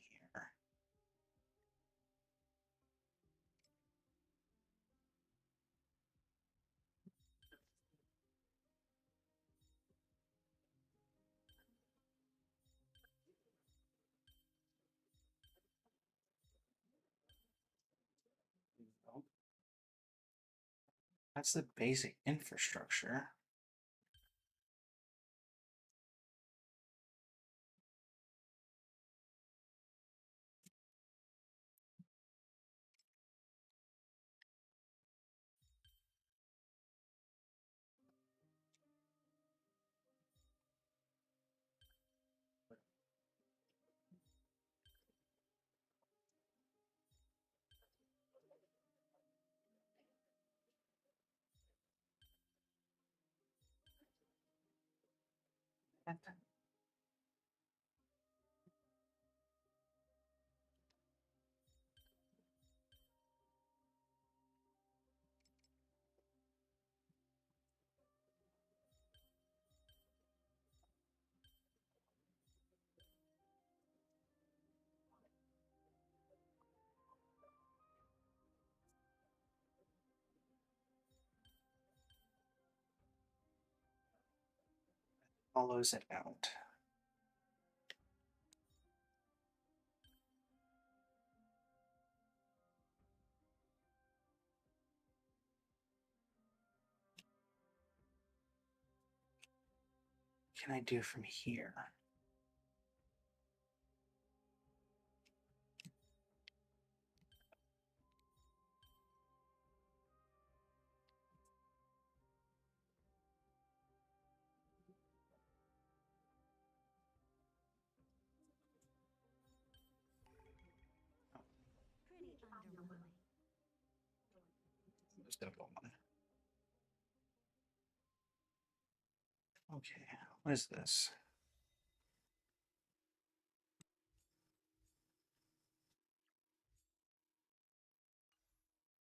That's the basic infrastructure. Follows it out. What can I do from here? Pretty underwhelming. Simple one. Okay, what is this?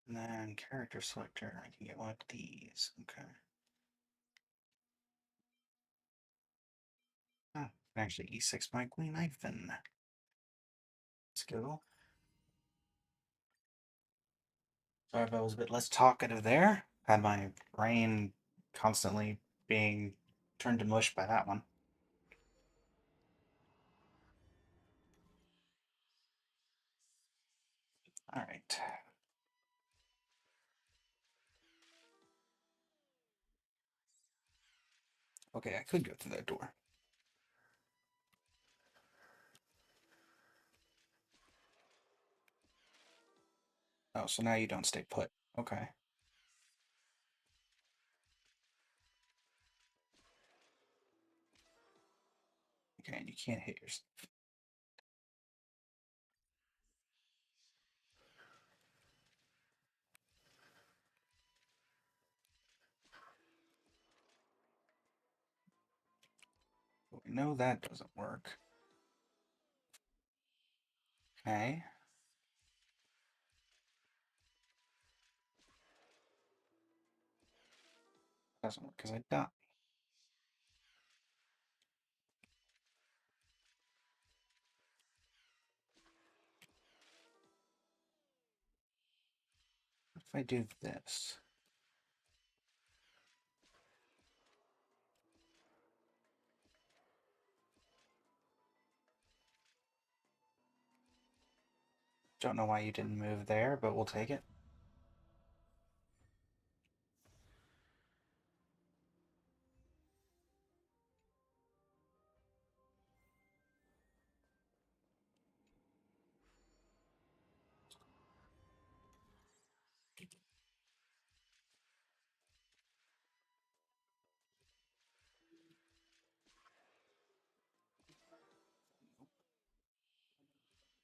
And then character selector, I can get one of these. Okay. Oh, I can actually E6 my Queen Ivan. Let's go. Sorry if I was a bit less talkative there. Had my brain constantly being turned to mush by that one. All right. Okay, I could go through that door. Oh, so now you don't stay put. Okay. Okay, and you can't hit yourself. But we know that doesn't work. Okay. Doesn't work because I die. What if I do this? Don't know why you didn't move there, but we'll take it.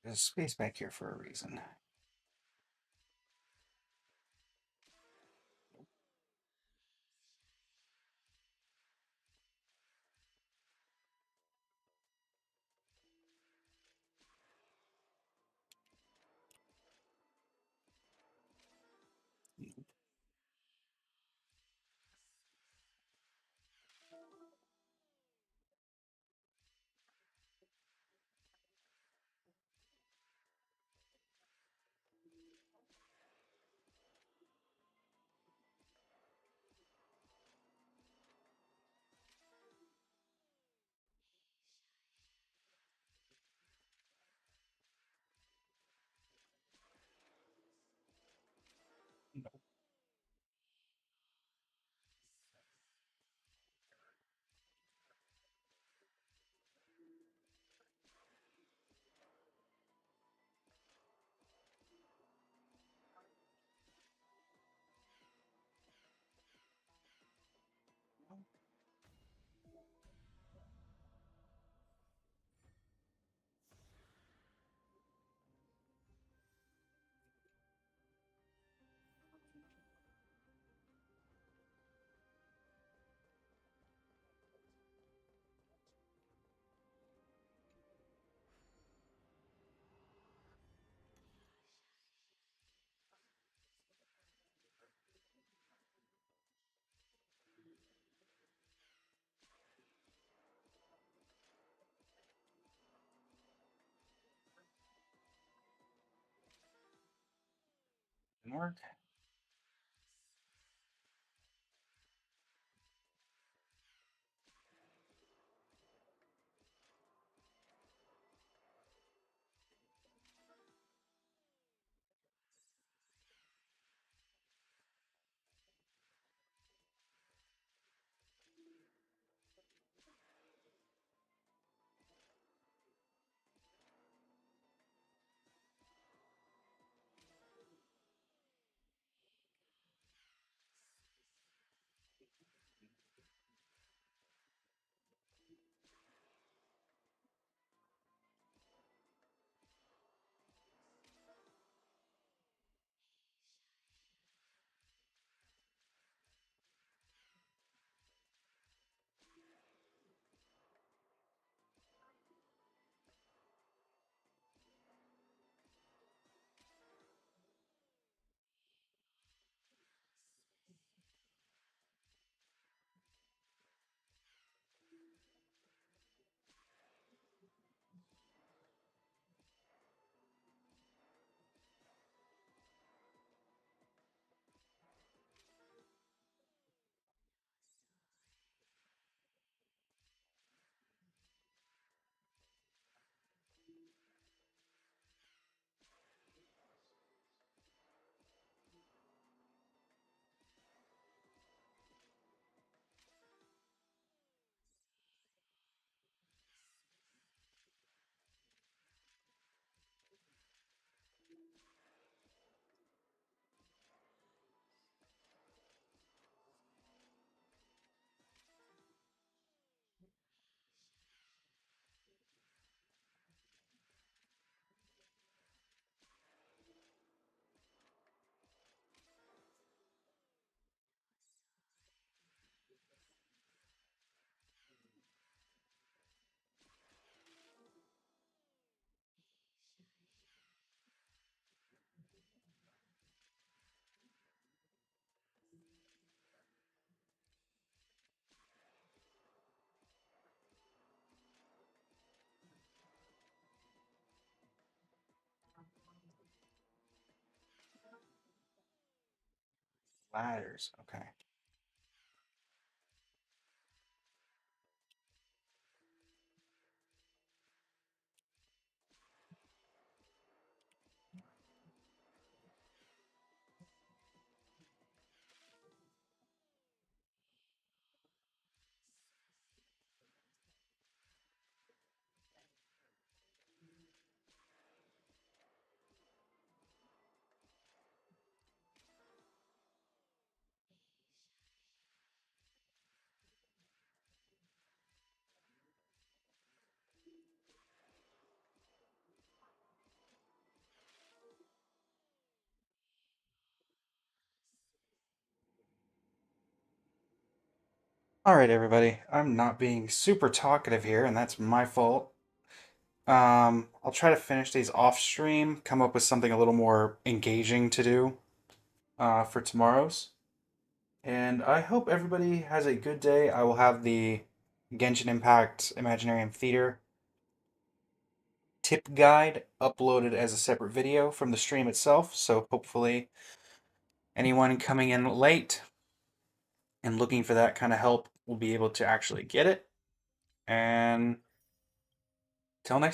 There's space back here for a reason. Didn't work. Ladders. Okay. All right, everybody. I'm not being super talkative here, and that's my fault. I'll try to finish these off stream, come up with something a little more engaging to do for tomorrow's. And I hope everybody has a good day. I will have the Genshin Impact Imaginarium Theater tip guide uploaded as a separate video from the stream itself. So hopefully, anyone coming in late and looking for that kind of help will be able to actually get it. And till next